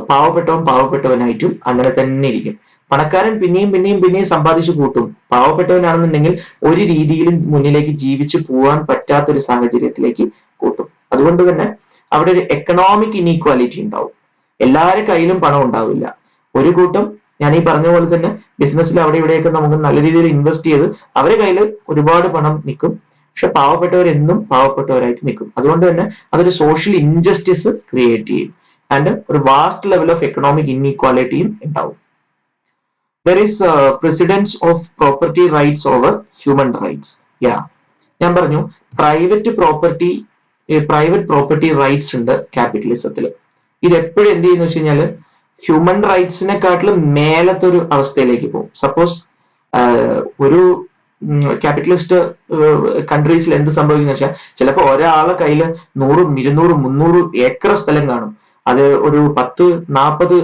[SPEAKER 1] പാവപ്പെട്ടവനായിട്ടും അങ്ങനെ തന്നെ ഇരിക്കും. പണക്കാരൻ പിന്നെയും സമ്പാദിച്ചു കൂട്ടും, പാവപ്പെട്ടവനാണെന്നുണ്ടെങ്കിൽ ഒരു രീതിയിലും മുന്നിലേക്ക് ജീവിച്ചു പോകാൻ പറ്റാത്തൊരു സാഹചര്യത്തിലേക്ക് കൂട്ടും. അതുകൊണ്ട് തന്നെ അവിടെ ഒരു എക്കണോമിക് ഇനീക്വാലിറ്റി ഉണ്ടാവും. എല്ലാവരുടെ കയ്യിലും പണം ഉണ്ടാവില്ല. ഒരു കൂട്ടം ഞാൻ ഈ പറഞ്ഞ പോലെ തന്നെ ബിസിനസ്സിൽ അവിടെ ഇവിടെയൊക്കെ നമുക്ക് നല്ല രീതിയിൽ ഇൻവെസ്റ്റ് ചെയ്ത് അവരുടെ കയ്യിൽ ഒരുപാട് പണം നിൽക്കും, പക്ഷെ പാവപ്പെട്ടവരെന്നും പാവപ്പെട്ടവരായിട്ട് നിൽക്കും. അതുകൊണ്ട് തന്നെ അതൊരു സോഷ്യൽ ഇൻജസ്റ്റിസ് ക്രിയേറ്റ് ചെയ്യും, ആൻഡ് ഒരു വാസ്റ്റ് ലെവൽ ഓഫ് എക്കണോമിക് ഇൻഇക്വാലിറ്റിയും ഉണ്ടാവും. There is precedence of property rights over human rights. ഞാൻ പറഞ്ഞു പ്രൈവറ്റ് പ്രോപ്പർട്ടി റൈറ്റ്സ് ഉണ്ട് ക്യാപിറ്റലിസത്തിൽ. ഇത് എപ്പോഴും എന്ത് ചെയ്യുന്ന വെച്ച് കഴിഞ്ഞാൽ ഹ്യൂമൻ റൈറ്റ്സിനെക്കാട്ടിലും മേലത്തെ ഒരു അവസ്ഥയിലേക്ക് പോകും. സപ്പോസ് ഒരു ക്യാപിറ്റലിസ്റ്റ് കൺട്രീസിൽ എന്ത് സംഭവിക്കുന്ന വെച്ചാൽ ചിലപ്പോൾ ഒരാളെ കയ്യിൽ 100, 200, 300 ഏക്കർ സ്ഥലം കാണും, അത് ഒരു 10-40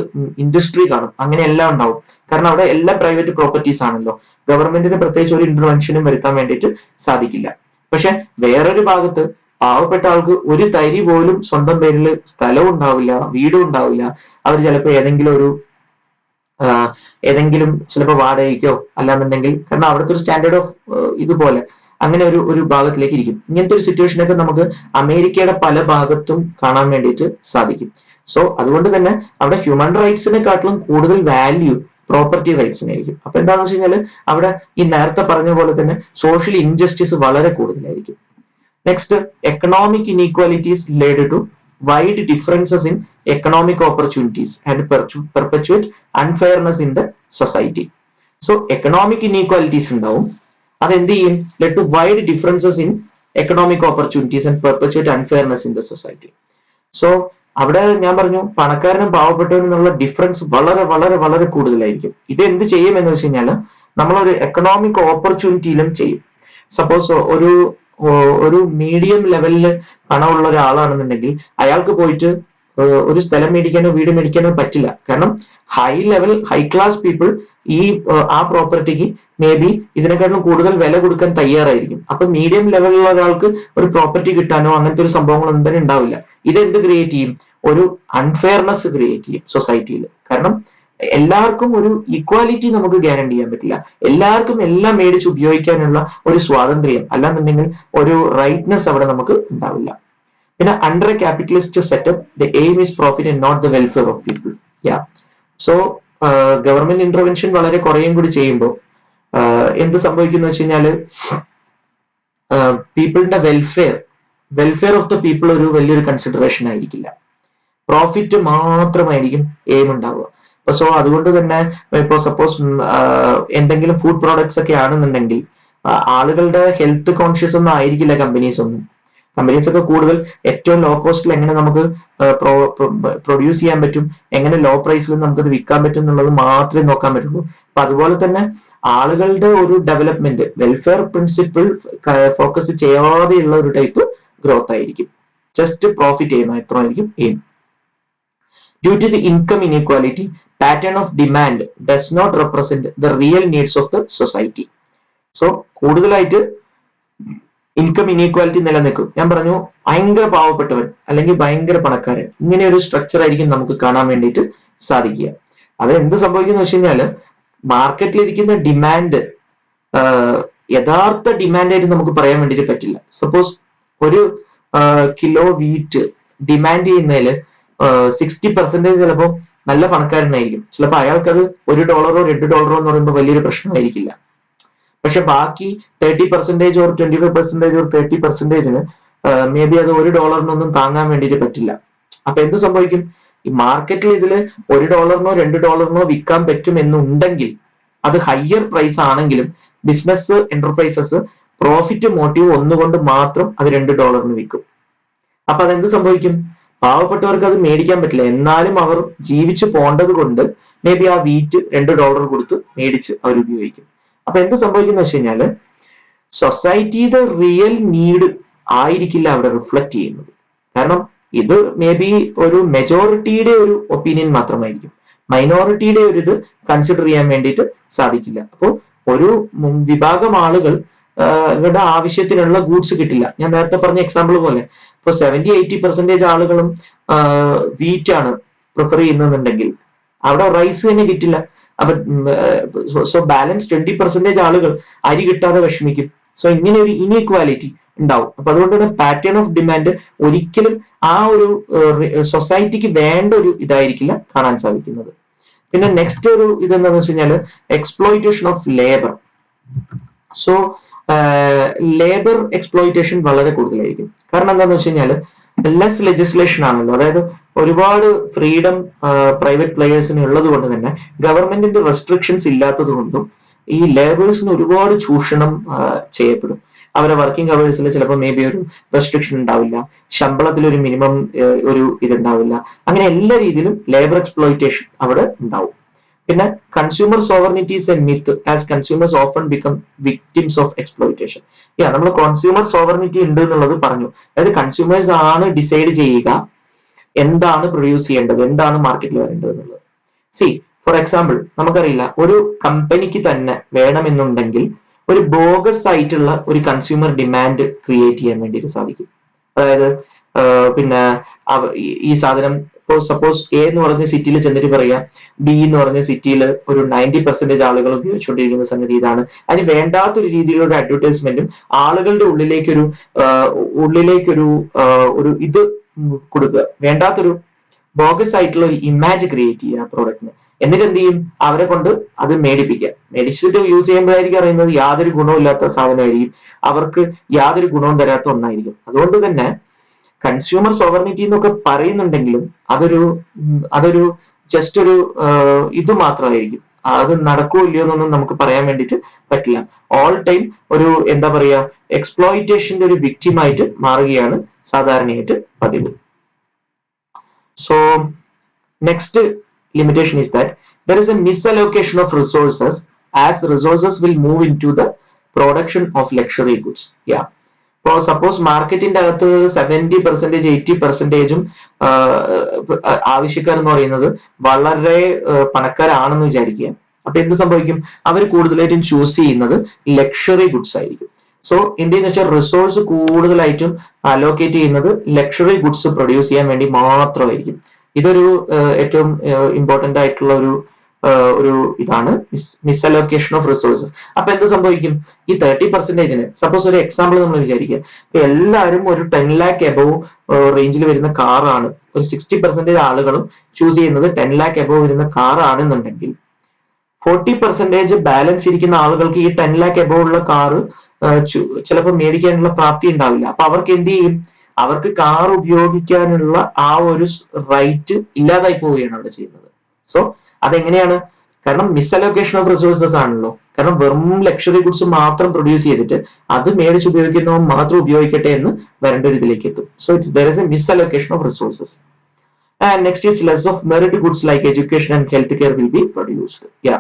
[SPEAKER 1] ഇൻഡസ്ട്രി കാണും, അങ്ങനെ എല്ലാം ഉണ്ടാവും. കാരണം അവിടെ എല്ലാം പ്രൈവറ്റ് പ്രോപ്പർട്ടീസ് ആണല്ലോ, ഗവൺമെന്റിന് പ്രത്യേകിച്ച് ഒരു ഇന്റർവെൻഷനും വരുത്താൻ വേണ്ടിയിട്ട് സാധിക്കില്ല. പക്ഷെ വേറൊരു ഭാഗത്ത് പാവപ്പെട്ട ആൾക്ക് ഒരു തരി പോലും സ്വന്തം പേരിൽ സ്ഥലവും ഉണ്ടാവില്ല, വീടും ഉണ്ടാവില്ല. അവർ ചിലപ്പോൾ ഏതെങ്കിലും ചിലപ്പോൾ വാടകയ്ക്കോ അല്ലാന്നുണ്ടെങ്കിൽ, കാരണം അവിടുത്തെ ഒരു സ്റ്റാൻഡേർഡ് ഓഫ് ഇതുപോലെ അങ്ങനെ ഒരു ഭാഗത്തിലേക്ക് ഇരിക്കും. ഇങ്ങനത്തെ ഒരു സിറ്റുവേഷനൊക്കെ നമുക്ക് അമേരിക്കയുടെ പല ഭാഗത്തും കാണാൻ വേണ്ടിയിട്ട് സാധിക്കും. സോ അതുകൊണ്ട് തന്നെ അവിടെ ഹ്യൂമൻ റൈറ്റ്സിനെക്കാട്ടിലും കൂടുതൽ വാല്യൂ പ്രോപ്പർട്ടി റൈറ്റ്സിനായിരിക്കും. അപ്പൊ എന്താണെന്ന് വെച്ച് കഴിഞ്ഞാൽ അവിടെ ഈ നേരത്തെ പറഞ്ഞ പോലെ തന്നെ സോഷ്യൽ ഇൻജസ്റ്റിസ് വളരെ കൂടുതലായിരിക്കും. Next, economic inequalities led to wide differences in economic opportunities and perpetuate unfairness in the society. So, economic inequalities ഉണ്ടാവും, അതെന്ത് ചെയ്യും? Led to wide differences in economic opportunities and perpetuate unfairness in the society. So, അവിടെ ഞാൻ പറഞ്ഞു പണക്കാരനും പാവപ്പെട്ടവനും എന്നുള്ള difference വളരെ വളരെ വളരെ കൂടുതലായിരിക്കും. ഇത് എന്ത് ചെയ്യും എന്ന് വെച്ച് കഴിഞ്ഞാൽ നമ്മളൊരു എക്കണോമിക് ഓപ്പർച്യൂണിറ്റിയിലും ചെയ്യും. സപ്പോസ് ഒരു മീഡിയം ലെവലിൽ പണമുള്ള ഒരാളാണെന്നുണ്ടെങ്കിൽ അയാൾക്ക് പോയിട്ട് ഒരു സ്ഥലം മേടിക്കാനോ വീട് മേടിക്കാനോ പറ്റില്ല. കാരണം ഹൈ ക്ലാസ് പീപ്പിൾ ആ പ്രോപ്പർട്ടിക്ക് മേ ബി ഇതിനെക്കാളും കൂടുതൽ വില കൊടുക്കാൻ തയ്യാറായിരിക്കും. അപ്പൊ മീഡിയം ലെവലിലുള്ള ഒരാൾക്ക് ഒരു പ്രോപ്പർട്ടി കിട്ടാനോ അങ്ങനത്തെ ഒരു സംഭവങ്ങളൊന്നും തന്നെ ഉണ്ടാവില്ല. ഇതെന്ത് ക്രിയേറ്റ് ചെയ്യും? ഒരു അൺഫെയർനെസ് ക്രിയേറ്റ് ചെയ്യും സൊസൈറ്റിയിൽ. കാരണം എല്ലാവർക്കും ഒരു ഇക്വാലിറ്റി നമുക്ക് ഗ്യാരണ്ടി ചെയ്യാൻ പറ്റില്ല. എല്ലാവർക്കും എല്ലാം മേടിച്ച് ഉപയോഗിക്കാനുള്ള ഒരു സ്വാതന്ത്ര്യം അല്ലാന്നുണ്ടെങ്കിൽ ഒരു റൈറ്റ്നെസ് അവിടെ നമുക്ക് ഉണ്ടാവില്ല. പിന്നെ under a capitalist setup the aim is profit and not the welfare of people. So government intervention വളരെ കുറയും കൂടി ചെയ്യുമ്പോൾ എന്ത് സംഭവിക്കുന്നു വെച്ച് കഴിഞ്ഞാല് പീപ്പിളിന്റെ വെൽഫെയർ ഓഫ് ദ പീപ്പിൾ ഒരു വലിയൊരു കൺസിഡറേഷൻ ആയിരിക്കില്ല. പ്രോഫിറ്റ് മാത്രമായിരിക്കും എയിം ഉണ്ടാവുക. സോ അതുകൊണ്ട് തന്നെ ഇപ്പൊ സപ്പോസ് എന്തെങ്കിലും ഫുഡ് പ്രോഡക്ട്സ് ഒക്കെ ആണെന്നുണ്ടെങ്കിൽ ആളുകളുടെ ഹെൽത്ത് കോൺഷ്യസ് ഒന്നും ആയിരിക്കില്ല കമ്പനീസ് ഒക്കെ കൂടുതൽ ഏറ്റവും ലോ കോസ്റ്റിൽ എങ്ങനെ നമുക്ക് പ്രൊഡ്യൂസ് ചെയ്യാൻ പറ്റും, എങ്ങനെ ലോ പ്രൈസിൽ നമുക്കത് വിൽക്കാൻ പറ്റും എന്നുള്ളത് മാത്രമേ നോക്കാൻ പറ്റുള്ളൂ. അപ്പൊ അതുപോലെ തന്നെ ആളുകളുടെ ഒരു ഡെവലപ്മെന്റ് വെൽഫെയർ പ്രിൻസിപ്പിൾ ഫോക്കസ് ചെയ്യാതെയുള്ള ഒരു ടൈപ്പ് ഗ്രോത്ത് ആയിരിക്കും. ജസ്റ്റ് പ്രോഫിറ്റ് എയിം മാത്രമായിരിക്കും aim. Due to the income inequality, pattern of demand does not represent the real needs of the society. So കൂടുതലായിട്ട് ഇൻകം ഇനീക്വാലിറ്റി നിലനിൽക്കും. ഞാൻ പറഞ്ഞു ഭയങ്കര പാവപ്പെട്ടവൻ അല്ലെങ്കിൽ ഭയങ്കര പണക്കാരൻ, ഇങ്ങനെ ഒരു സ്ട്രക്ചർ ആയിരിക്കും നമുക്ക് കാണാൻ വേണ്ടിയിട്ട് സാധിക്കുക. അത് എന്ത് സംഭവിക്കുന്ന വെച്ച് കഴിഞ്ഞാല് മാർക്കറ്റിലിരിക്കുന്ന ഡിമാൻഡ് യഥാർത്ഥ ഡിമാൻഡായിട്ട് നമുക്ക് പറയാൻ വേണ്ടിയിട്ട് പറ്റില്ല. സപ്പോസ് ഒരു കിലോ വീറ്റ് ഡിമാൻഡ് ചെയ്യുന്നതിൽ 60% ചിലപ്പോൾ നല്ല പണക്കാരനായിരിക്കും. ചിലപ്പോൾ അയാൾക്കത് $1 $2 എന്ന് പറയുമ്പോൾ വലിയൊരു പ്രശ്നമായിരിക്കില്ല. പക്ഷെ ബാക്കി 30% ഓർ 25% ഓർ 30%ന് മേ ബി അത് $1 താങ്ങാൻ വേണ്ടിയിട്ട് പറ്റില്ല. അപ്പൊ എന്ത് സംഭവിക്കും, ഈ മാർക്കറ്റിൽ ഇതില് $1 $2 വിൽക്കാൻ പറ്റും എന്നുണ്ടെങ്കിൽ അത് ഹയർ പ്രൈസ് ആണെങ്കിലും ബിസിനസ് എന്റർപ്രൈസസ് പ്രോഫിറ്റ് മോട്ടീവ് ഒന്നുകൊണ്ട് മാത്രം അത് $2 വിൽക്കും. അപ്പൊ അതെന്ത് സംഭവിക്കും, പാവപ്പെട്ടവർക്ക് അത് മേടിക്കാൻ പറ്റില്ല. എന്നാലും അവർ ജീവിച്ചു പോണ്ടത് കൊണ്ട് മേ ബി ആ വീറ്റ് $2 കൊടുത്ത് മേടിച്ച് അവർ ഉപയോഗിക്കും. അപ്പൊ എന്ത് സംഭവിക്കുന്ന വെച്ച് കഴിഞ്ഞാല് സൊസൈറ്റിയുടെ റിയൽ നീഡ് ആയിരിക്കില്ല അവിടെ റിഫ്ലക്ട് ചെയ്യുന്നത്. കാരണം ഇത് മേ ബി ഒരു മെജോറിറ്റിയുടെ ഒരു ഒപ്പീനിയൻ മാത്രമായിരിക്കും, മൈനോറിറ്റിയുടെ ഒരു ഇത് കൺസിഡർ ചെയ്യാൻ വേണ്ടിയിട്ട് സാധിക്കില്ല. അപ്പോൾ ഒരു വിഭാഗം ആളുകൾ യുടെ ആവശ്യത്തിനുള്ള ഗൂഡ്സ് കിട്ടില്ല. ഞാൻ നേരത്തെ പറഞ്ഞ എക്സാമ്പിൾ പോലെ ഇപ്പൊ 70-80% ആളുകളും വീറ്റ് ആണ് പ്രിഫർ ചെയ്യുന്നുണ്ടെങ്കിൽ അവിടെ റൈസ് തന്നെ കിട്ടില്ല. അപ്പൊ സോ ബാലൻസ് 20% ആളുകൾ അരി കിട്ടാതെ വിഷമിക്കും. സോ ഇങ്ങനെ ഒരു ഇൻഇക്വാലിറ്റി ഉണ്ടാവും. അപ്പൊ അതുകൊണ്ട് തന്നെ പാറ്റേൺ ഓഫ് ഡിമാൻഡ് ഒരിക്കലും ആ ഒരു സൊസൈറ്റിക്ക് വേണ്ട ഒരു ഇതായിരിക്കില്ല കാണാൻ സാധിക്കുന്നത്. പിന്നെ നെക്സ്റ്റ് ഒരു ഇതെന്താണെന്ന് വെച്ച് കഴിഞ്ഞാൽ exploitation of labour. So labour exploitation വളരെ കൂടുതലായിരിക്കും. കാരണം എന്താണെന്ന് വെച്ച് കഴിഞ്ഞാൽ ലെസ് ലെജിസ്ലേഷൻ ആണല്ലോ, അതായത് ഒരുപാട് ഫ്രീഡം പ്രൈവറ്റ് പ്ലെയേഴ്സിന് ഉള്ളത് കൊണ്ട് തന്നെ ഗവൺമെന്റിന്റെ റെസ്ട്രിക്ഷൻസ് ഇല്ലാത്തത് കൊണ്ടും ഈ ലേബേഴ്സിന് ഒരുപാട് ചൂഷണം ചെയ്യപ്പെടും. അവരെ വർക്കിംഗ് അവേഴ്സിൽ ചിലപ്പോൾ മേ ബി ഒരു റെസ്ട്രിക്ഷൻ ഉണ്ടാവില്ല, ശമ്പളത്തിൽ ഒരു മിനിമം ഒരു ഇതുണ്ടാവില്ല. അങ്ങനെ എല്ലാ രീതിയിലും ലേബർ എക്സ്പ്ലോയിറ്റേഷൻ അവിടെ ഉണ്ടാവും. പിന്നെ consumer sovereignty is A myth as consumers often become victims of exploitation. നമ്മൾ കൺസ്യൂമർ സോവർണിറ്റി ഉണ്ട് എന്നുള്ളത് പറഞ്ഞു. അതായത് കൺസ്യൂമേഴ്സ് ആണ് ഡിസൈഡ് ചെയ്യുക എന്താണ് പ്രൊഡ്യൂസ് ചെയ്യേണ്ടത്, എന്താണ് മാർക്കറ്റിൽ വരേണ്ടത് എന്നുള്ളത്. സി ഫോർ എക്സാമ്പിൾ നമുക്കറിയില്ല, ഒരു കമ്പനിക്ക് തന്നെ വേണമെന്നുണ്ടെങ്കിൽ ഒരു ബോഗസ് ആയിട്ടുള്ള ഒരു കൺസ്യൂമർ ഡിമാൻഡ് ക്രിയേറ്റ് ചെയ്യാൻ വേണ്ടിയിട്ട് സാധിക്കും. അതായത് പിന്നെ ഈ സാധനം ഇപ്പോൾ സപ്പോസ് എ എന്ന് പറഞ്ഞ സിറ്റിയിൽ ചെന്നിട്ട് പറയാം ബി എന്ന് പറഞ്ഞ സിറ്റിയിൽ ഒരു 90% ആളുകൾ ഉപയോഗിച്ചുകൊണ്ടിരിക്കുന്ന സംഗതി ഇതാണ്, അതിന് വേണ്ടാത്തൊരു രീതിയിലുള്ള അഡ്വർടൈസ്മെന്റും ആളുകളുടെ ഉള്ളിലേക്കൊരു ഒരു ഇത് കൊടുക്കുക, വേണ്ടാത്തൊരു ബോഗസ് ആയിട്ടുള്ള ഒരു ഇമേജ് ക്രിയേറ്റ് ചെയ്യുക ആ പ്രോഡക്റ്റിന്. എന്നിട്ട് എന്ത് ചെയ്യും, അവരെ കൊണ്ട് അത് മേടിപ്പിക്കുക. മേടിച്ചിട്ട് യൂസ് ചെയ്യുമ്പോഴായിരിക്കും അറിയുന്നത് യാതൊരു ഗുണവും ഇല്ലാത്ത സാധനമായിരിക്കും, അവർക്ക് യാതൊരു ഗുണവും തരാത്ത ഒന്നായിരിക്കും. അതുകൊണ്ട് തന്നെ കൺസ്യൂമർ സോവർണിറ്റി എന്നൊക്കെ പറയുന്നുണ്ടെങ്കിലും അതൊരു ജസ്റ്റ് ഒരു ഇത് മാത്രമായിരിക്കും. അത് നടക്കുമോ ഇല്ലയോ എന്നൊന്നും നമുക്ക് പറയാൻ വേണ്ടിയിട്ട് പറ്റില്ല. ഓൾ ടൈം ഒരു എന്താ പറയാ എക്സ്പ്ലോയിറ്റേഷന്റെ ഒരു വിക്ടിമായിട്ട് മാറുകയാണ് സാധാരണയായിട്ട് പതിവ്. So next limitation is that there is a misallocation of resources as resources will move into the production of luxury goods. Yeah. ഇപ്പോൾ സപ്പോസ് മാർക്കറ്റിന്റെ അകത്ത് 70% 80% ആവശ്യക്കാരെന്ന് പറയുന്നത് വളരെ പണക്കാരാണെന്ന് വിചാരിക്കുക. അപ്പൊ എന്ത് സംഭവിക്കും, അവർ കൂടുതലായിട്ടും ചൂസ് ചെയ്യുന്നത് ലക്ഷറി ഗുഡ്സ് ആയിരിക്കും. സോ എന്തെന്ന് വെച്ചാൽ റിസോഴ്സ് കൂടുതലായിട്ടും അലോക്കേറ്റ് ചെയ്യുന്നത് ലക്ഷറി ഗുഡ്സ് പ്രൊഡ്യൂസ് ചെയ്യാൻ വേണ്ടി മാത്രമായിരിക്കും. ഇതൊരു ഏറ്റവും ഇമ്പോർട്ടന്റ് ആയിട്ടുള്ള ഒരു ഇതാണ് മിസ്അലോക്കേഷൻ ഓഫ് റിസോഴ്സസ്. അപ്പൊ എന്ത് സംഭവിക്കും, ഈ 30%-ന് സപ്പോസ് ഒരു എക്സാമ്പിൾ നമ്മൾ വിചാരിക്കുക, ഇപ്പൊ എല്ലാവരും ഒരു 10 lakh എബവ് റേഞ്ചിൽ വരുന്ന കാറാണ്, ഒരു 60% ആളുകളും ചൂസ് ചെയ്യുന്നത് 10 lakh എബവ് വരുന്ന കാർ ആണെന്നുണ്ടെങ്കിൽ 40% ബാലൻസ് ഇരിക്കുന്ന ആളുകൾക്ക് ഈ 10 lakh എബവ് ഉള്ള കാറ് ചിലപ്പോൾ മേടിക്കാനുള്ള പ്രാപ്തി ഉണ്ടാവില്ല. അപ്പൊ അവർക്ക് എന്ത് ചെയ്യും, അവർക്ക് കാർ ഉപയോഗിക്കാനുള്ള ആ ഒരു റൈറ്റ് ഇല്ലാതായി പോവുകയാണ് അവിടെ ചെയ്യുന്നത്. സോ അതെങ്ങനെയാണ്? കാരണം മിസ്അലോക്കേഷൻ ഓഫ് റിസോഴ്സസ് ആണല്ലോ. കാരണം വെറും ലക്ഷറി ഗുഡ്സ് മാത്രം പ്രൊഡ്യൂസ് ചെയ്തിട്ട് അത് മേടിച്ച് ഉപയോഗിക്കുന്നവൻ മാത്രം ഉപയോഗിക്കട്ടെ എന്ന് വരേണ്ട ഒരു ഇതിലേക്ക് എത്തും. So it's there is a misallocation of resources. And next is less of merit goods like education and healthcare will be produced. Yeah.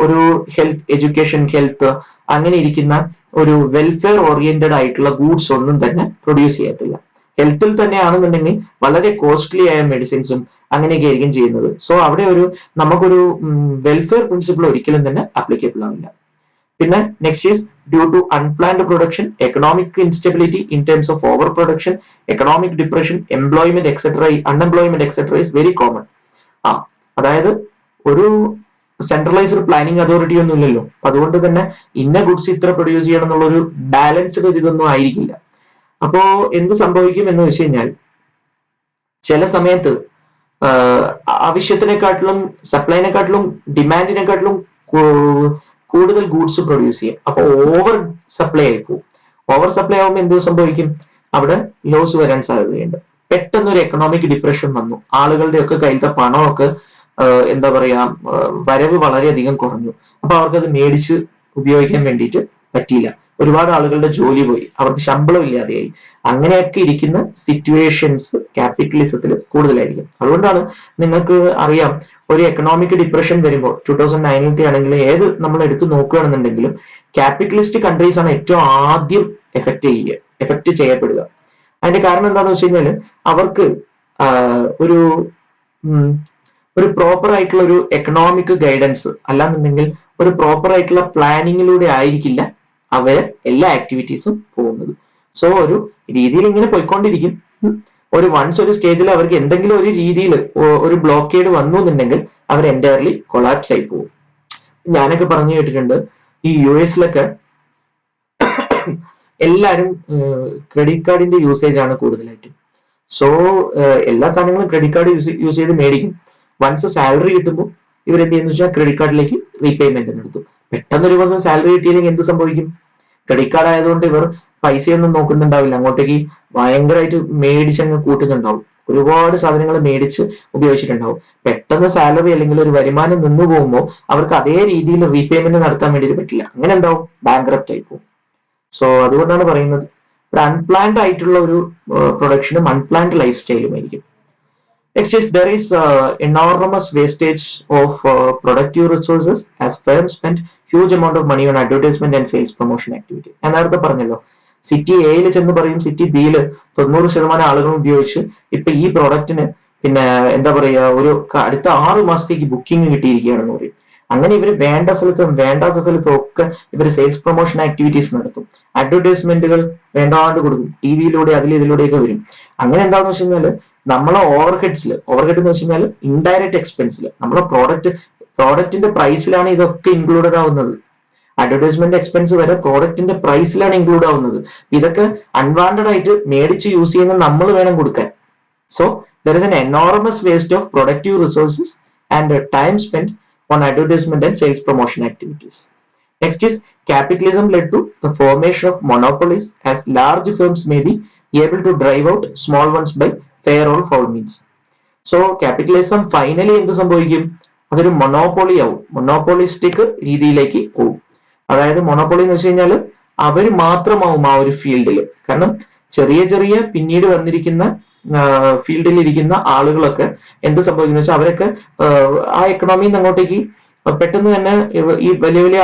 [SPEAKER 1] ഒരു ഹെൽത്ത്, എഡ്യൂക്കേഷൻ, ഹെൽത്ത് അങ്ങനെ ഇരിക്കുന്ന ഒരു വെൽഫെയർ ഓറിയന്റഡ് ആയിട്ടുള്ള ഗൂഡ്സ് ഒന്നും തന്നെ പ്രൊഡ്യൂസ് ചെയ്യത്തില്ല. ഹെൽത്തിൽ തന്നെയാണെന്നുണ്ടെങ്കിൽ വളരെ കോസ്റ്റ്ലി ആയ മെഡിസിൻസും അങ്ങനെയൊക്കെ ആയിരിക്കും ചെയ്യുന്നത്. സോ അവിടെ നമുക്കൊരു വെൽഫെയർ പ്രിൻസിപ്പിൾ ഒരിക്കലും തന്നെ അപ്ലിക്കബിൾ ആവില്ല. പിന്നെ next is due to unplanned production, economic instability in terms of over production, economic depression, employment etcetera, unemployment etcetera is very common. അതായത് ഒരു സെൻട്രലൈസ്ഡ് പ്ലാനിങ് അതോറിറ്റി ഒന്നും ഇല്ലല്ലോ. അതുകൊണ്ട് തന്നെ ഇന്ന ഗുഡ്സ് ഇത്ര പ്രൊഡ്യൂസ് ചെയ്യണം എന്നുള്ളൊരു ബാലൻസ്ഡ് ഒരു ഇതൊന്നും ആയിരിക്കില്ല. അപ്പോ എന്ത് സംഭവിക്കും എന്ന് വെച്ച് കഴിഞ്ഞാൽ ചില സമയത്ത് ആവശ്യത്തിനെക്കാട്ടിലും സപ്ലൈനെക്കാട്ടിലും ഡിമാൻഡിനെക്കാട്ടിലും കൂടുതൽ ഗൂഡ്സ് പ്രൊഡ്യൂസ് ചെയ്യും. അപ്പൊ ഓവർ സപ്ലൈ ആയി പോകും. ഓവർ സപ്ലൈ ആകുമ്പോൾ എന്ത് സംഭവിക്കും? അവിടെ ലോസ് വരാൻ സാധ്യതയുണ്ട്. പെട്ടെന്നൊരു എക്കണോമിക് ഡിപ്രഷൻ വന്നു, ആളുകളുടെ ഒക്കെ കയ്യിലത്തെ പണമൊക്കെ എന്താ പറയാ വരവ് വളരെയധികം കുറഞ്ഞു. അപ്പൊ അവർക്കത് മേടിച്ച് ഉപയോഗിക്കാൻ വേണ്ടിയിട്ട് പറ്റിയില്ല. ഒരുപാട് ആളുകളുടെ ജോലി പോയി, അവർക്ക് ശമ്പളം ഇല്ലാതെയായി. അങ്ങനെയൊക്കെ ഇരിക്കുന്ന സിറ്റുവേഷൻസ് ക്യാപിറ്റലിസത്തിൽ കൂടുതലായിരിക്കും. അതുകൊണ്ടാണ് നിങ്ങൾക്ക് അറിയാം, ഒരു എക്കണോമിക് ഡിപ്രഷൻ വരുമ്പോൾ 2009 ആണെങ്കിലും ഏത് നമ്മൾ എടുത്ത് നോക്കുകയാണെന്നുണ്ടെങ്കിലും ക്യാപിറ്റലിസ്റ്റ് കൺട്രീസ് ആണ് ഏറ്റവും ആദ്യം എഫക്ട് ചെയ്യപ്പെടുക. അതിന്റെ കാരണം എന്താണെന്ന് വെച്ച് കഴിഞ്ഞാൽ അവർക്ക് ഒരു പ്രോപ്പർ ആയിട്ടുള്ള ഒരു എക്കണോമിക് ഗൈഡൻസ് അല്ലാന്നുണ്ടെങ്കിൽ ഒരു പ്രോപ്പർ ആയിട്ടുള്ള പ്ലാനിങ്ങിലൂടെ ആയിരിക്കില്ല അവര് എല്ലാ ആക്ടിവിറ്റീസും പോകുന്നത്. സോ ഒരു രീതിയിൽ ഇങ്ങനെ പോയിക്കൊണ്ടിരിക്കും. വൺസ് ഒരു സ്റ്റേജിൽ അവർക്ക് എന്തെങ്കിലും ഒരു രീതിയിൽ ഒരു ബ്ലോക്കേഡ് വന്നു എന്നുണ്ടെങ്കിൽ അവർ എൻറ്റയർലി കൊളാപ്സ് ആയി പോകും. ഞാനൊക്കെ പറഞ്ഞു കേട്ടിട്ടുണ്ട്, ഈ US എല്ലാരും ക്രെഡിറ്റ് കാർഡിന്റെ യൂസേജ് ആണ് കൂടുതലായിട്ടും. സോ എല്ലാ സാധനങ്ങളും ക്രെഡിറ്റ് കാർഡ് യൂസ് ചെയ്ത് മേടിക്കും. വൺസ് സാലറി കിട്ടുമ്പോൾ ഇവരെന്ത് ചെയ്യുന്ന വെച്ചാൽ ക്രെഡിറ്റ് കാർഡിലേക്ക് റീപേയ്മെന്റ് നടത്തും. പെട്ടെന്ന് ഒരു ദിവസം സാലറി കിട്ടിയില്ലെങ്കിൽ എന്ത് സംഭവിക്കും? ക്രെഡിറ്റ് കാർഡ് ആയതുകൊണ്ട് ഇവർ പൈസയൊന്നും നോക്കുന്നുണ്ടാവില്ല, അങ്ങോട്ടേക്ക് ഭയങ്കരമായിട്ട് മേടിച്ചങ്ങ് കൂട്ടുന്നുണ്ടാവും. ഒരുപാട് സാധനങ്ങൾ മേടിച്ച് ഉപയോഗിച്ചിട്ടുണ്ടാവും. പെട്ടെന്ന് സാലറി അല്ലെങ്കിൽ ഒരു വരുമാനം നിന്നു പോകുമ്പോൾ അവർക്ക് അതേ രീതിയിൽ റീപേയ്മെന്റ് നടത്താൻ വേണ്ടിയിട്ട് പറ്റില്ല. അങ്ങനെ എന്താവും? ബാങ്ക്രപ്റ്റ് ആയി പോകും. സോ അതുകൊണ്ടാണ് പറയുന്നത് ഒരു അൺപ്ലാൻഡ് ആയിട്ടുള്ള ഒരു പ്രൊഡക്ഷനും അൺപ്ലാൻഡ് ലൈഫ് സ്റ്റൈലും ആയിരിക്കും. Next is there is enormous wastage of productive resources as firms spend huge amount of money on advertisement and sales promotion activity. ഞാൻ നേരത്തെ പറഞ്ഞല്ലോ, സിറ്റി എയിൽ ചെന്ന് പറയും സിറ്റി ബിയിൽ 90% ആളുകൾ ഉപയോഗിച്ച് ഇപ്പൊ ഈ പ്രോഡക്റ്റിന് പിന്നെ എന്താ പറയാ അടുത്ത 6 മാസത്തേക്ക് ബുക്കിംഗ് കിട്ടിയിരിക്കുകയാണെന്ന് പറയും. അങ്ങനെ ഇവർ വേണ്ട സ്ഥലത്തും വേണ്ടാത്ത സ്ഥലത്തും ഒക്കെ ഇവർ സെയിൽസ് പ്രൊമോഷൻ ആക്ടിവിറ്റീസ് നടത്തും. അഡ്വർടൈസ്മെന്റുകൾ വേണ്ടാണ്ട് കൊടുക്കും, ടിവിയിലൂടെ ഇതിലൂടെയൊക്കെ വരും. അങ്ങനെ എന്താണെന്ന് വെച്ച് കഴിഞ്ഞാൽ നമ്മളെ ഓവർഹെഡ് എന്ന് വെച്ച് കഴിഞ്ഞാൽ ഇൻഡയറക്റ്റ് എക്സ്പെൻസിൽ നമ്മളെ പ്രോഡക്റ്റിന്റെ പ്രൈസിലാണ് ഇതൊക്കെ ഇൻക്ലൂഡഡ് ആവുന്നത്. അഡ്വർടൈസ്മെന്റ് എക്സ്പെൻസ് വരെ പ്രോഡക്റ്റിന്റെ പ്രൈസിലാണ് ഇൻക്ലൂഡ് ആവുന്നത്. ഇതൊക്കെ അൺവാണ്ടഡ് ആയിട്ട് മേടിച്ച് യൂസ് ചെയ്യുന്ന നമ്മൾ വേണം കൊടുക്കാൻ. So there is an enormous waste of productive resources and time spend on advertisement and sales promotion activities. Next is capitalism led to the formation of monopolies as large firms may be able to drive out small ones by fair or foul means. So capitalism finally എന്ത് സംഭവിക്കും? അതൊരു monopoly ആവും, monopolistic രീതിയിലേക്ക് പോകും. അതായത് monopoly എന്ന് വെച്ച് കഴിഞ്ഞാൽ അവർ മാത്രമാവും ആ ഒരു ഫീൽഡിൽ. കാരണം ചെറിയ പിന്നീട് വന്നിരിക്കുന്ന ഫീൽഡിൽ ഇരിക്കുന്ന ആളുകളൊക്കെ എന്ത് സംഭവിക്കുന്ന വെച്ചാൽ അവരൊക്കെ ആ എക്കണോമിയിൽ നിന്ന് അങ്ങോട്ടേക്ക് പെട്ടെന്ന് തന്നെ ഈ വലിയ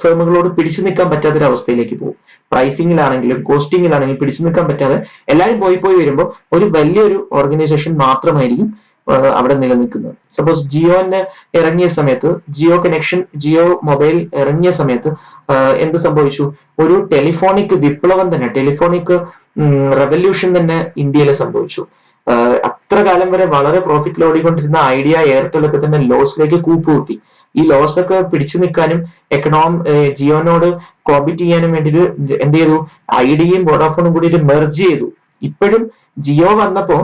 [SPEAKER 1] ഫേമുകളോട് പിടിച്ചു നിൽക്കാൻ പറ്റാത്തൊരവസ്ഥയിലേക്ക് പോകും. പ്രൈസിങ്ങിലാണെങ്കിലും കോസ്റ്റിങ്ങിലാണെങ്കിലും പിടിച്ചു നിൽക്കാൻ പറ്റാതെ എല്ലാവരും പോയി വരുമ്പോൾ ഒരു വലിയൊരു ഓർഗനൈസേഷൻ മാത്രമായിരിക്കും അവിടെ നിലനിൽക്കുന്നത്. സപ്പോസ് ജിയോന് ഇറങ്ങിയ സമയത്ത്, ജിയോ മൊബൈൽ ഇറങ്ങിയ സമയത്ത് എന്ത് സംഭവിച്ചു? ഒരു ടെലിഫോണിക് വിപ്ലവം തന്നെ, ടെലിഫോണിക് റെവല്യൂഷൻ തന്നെ ഇന്ത്യയിൽ സംഭവിച്ചു. അത്ര കാലം വരെ വളരെ പ്രോഫിറ്റിൽ ഓടിക്കൊണ്ടിരുന്ന ഐഡിയ, എയർടെൽ ഒക്കെ തന്നെ ലോസിലേക്ക് കൂപ്പുകുത്തി. ഈ ലോസ് ഒക്കെ പിടിച്ചു നിൽക്കാനും ജിയോനോട് കോമ്പീറ്റ് ചെയ്യാനും വേണ്ടിയിട്ട് എന്ത് ചെയ്തു? ഐഡിയയും വോഡാഫോണും കൂടിയിട്ട് മെർജ് ചെയ്തു. ഇപ്പോഴും ജിയോ വന്നപ്പോ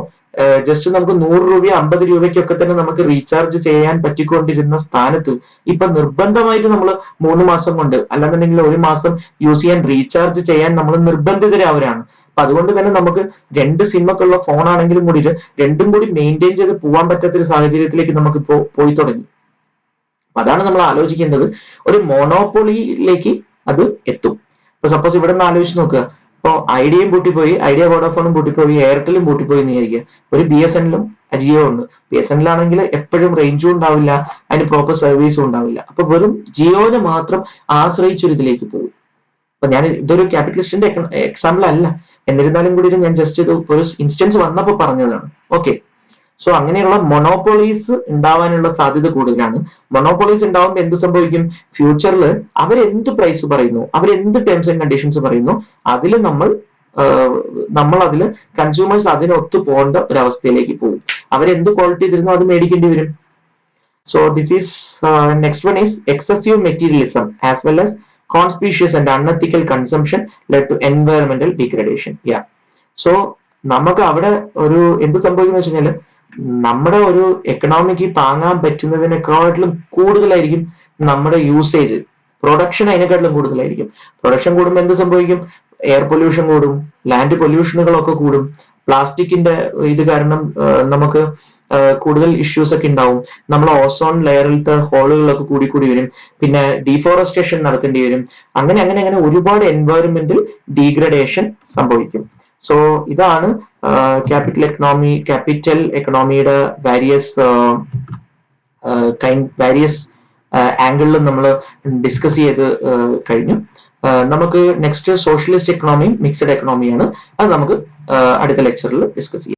[SPEAKER 1] ജസ്റ്റ് നമുക്ക് 100 രൂപ 50 രൂപയ്ക്കൊക്കെ തന്നെ നമുക്ക് റീചാർജ് ചെയ്യാൻ പറ്റിക്കൊണ്ടിരുന്ന സ്ഥാനത്ത് ഇപ്പൊ നിർബന്ധമായിട്ട് നമ്മൾ 3 മാസം കൊണ്ട് അല്ലാന്നുണ്ടെങ്കിൽ 1 മാസം യൂസ് ചെയ്യാൻ റീചാർജ് ചെയ്യാൻ നമ്മൾ നിർബന്ധിതരാവരാണ്. അപ്പൊ അതുകൊണ്ട് തന്നെ നമുക്ക് 2 സിമ്മൊക്കെ ഉള്ള ഫോൺ ആണെങ്കിലും കൂടിയിട്ട് രണ്ടും കൂടി മെയിൻറ്റെയിൻ ചെയ്ത് പോകാൻ പറ്റാത്തൊരു സാഹചര്യത്തിലേക്ക് നമുക്കിപ്പോ പോയി തുടങ്ങി. അതാണ് നമ്മൾ ആലോചിക്കേണ്ടത്. ഒരു മോണോപ്പൊളിയിലേക്ക് അത് എത്തും. ഇപ്പൊ സപ്പോസ് ഇവിടെ നിന്ന് ആലോചിച്ച് നോക്കുക, ഇപ്പോൾ ഐഡിയയും പൂട്ടിപ്പോയി, ഐഡിയ വോഡാഫോണും പൂട്ടിപ്പോയി, എയർടെലും പൂട്ടിപ്പോയി എന്ന് വിചാരിക്കുക. ഒരു BSNലും ജിയോ ഉണ്ട്. BSNL ആണെങ്കിൽ എപ്പോഴും റേഞ്ചും ഉണ്ടാവില്ല, അതിന് പ്രോപ്പർ സർവീസും ഉണ്ടാവില്ല. അപ്പൊ വെറും ജിയോനെ മാത്രം ആശ്രയിച്ചൊരു ഇതിലേക്ക് പോകും. അപ്പൊ ഞാൻ ഇതൊരു ക്യാപിറ്റലിസ്റ്റിന്റെ എക്സാമ്പിൾ അല്ല, എന്നിരുന്നാലും കൂടി ഞാൻ ജസ്റ്റ് ഇത് ഒരു ഇൻസ്റ്റൻസ് വന്നപ്പോൾ പറഞ്ഞതാണ്. ഓക്കെ, സോ അങ്ങനെയുള്ള മൊണോപ്പൊളീസ് ഉണ്ടാവാനുള്ള സാധ്യത കൂടുതലാണ്. മൊണോപ്പൊളീസ് ഉണ്ടാവുമ്പോൾ എന്ത് സംഭവിക്കും? ഫ്യൂച്ചറിൽ അവരെന്ത് പ്രൈസ് പറയുന്നു, അവരെന്ത് ടേംസ് ആൻഡ് കണ്ടീഷൻസ് പറയുന്നു, അതിൽ നമ്മൾ അതിൽ കൺസ്യൂമേഴ്സ് അതിനൊത്തു പോകേണ്ട ഒരു അവസ്ഥയിലേക്ക് പോകും. അവരെന്ത് ക്വാളിറ്റി തരുന്നു അത് മേടിക്കേണ്ടി വരും. So this is next one is excessive materialism as well as conspicuous and unethical consumption led to environmental degradation. Yeah. So നമുക്ക് അവിടെ ഒരു എന്ത് സംഭവിക്കുന്ന വെച്ച് കഴിഞ്ഞാൽ നമ്മുടെ ഒരു എക്കണോമിക്ക് താങ്ങാൻ പറ്റുന്നതിനെക്കാട്ടിലും കൂടുതലായിരിക്കും നമ്മുടെ യൂസേജ്, പ്രൊഡക്ഷൻ അതിനെക്കാട്ടിലും കൂടുതലായിരിക്കും. പ്രൊഡക്ഷൻ കൂടുമ്പോൾ എന്ത് സംഭവിക്കും? എയർ പൊല്യൂഷൻ കൂടും, ലാൻഡ് പൊല്യൂഷനുകളൊക്കെ കൂടും, പ്ലാസ്റ്റിക്കിന്റെ ഇത് കാരണം നമുക്ക് കൂടുതൽ ഇഷ്യൂസ് ഒക്കെ ഉണ്ടാവും. നമ്മൾ ഓസോൺ ലെയറിലത്തെ ഹോളുകളൊക്കെ കൂടി വരും. പിന്നെ ഡീഫോറസ്റ്റേഷൻ നടത്തേണ്ടി വരും. അങ്ങനെ ഒരുപാട് എൻവയോൺമെന്റൽ ഡീഗ്രഡേഷൻ സംഭവിക്കും. സോ ഇതാണ് ക്യാപിറ്റൽ എക്കണോമിയുടെ വാരിയസ് ആംഗിളിലും നമ്മൾ ഡിസ്കസ് ചെയ്ത് കഴിഞ്ഞു. നമുക്ക് നെക്സ്റ്റ് സോഷ്യലിസ്റ്റ് എക്കണോമിയും മിക്സഡ് എക്കണോമിയാണ്. അത് നമുക്ക് അടുത്ത ലെക്ചറിൽ ഡിസ്കസ് ചെയ്യാം.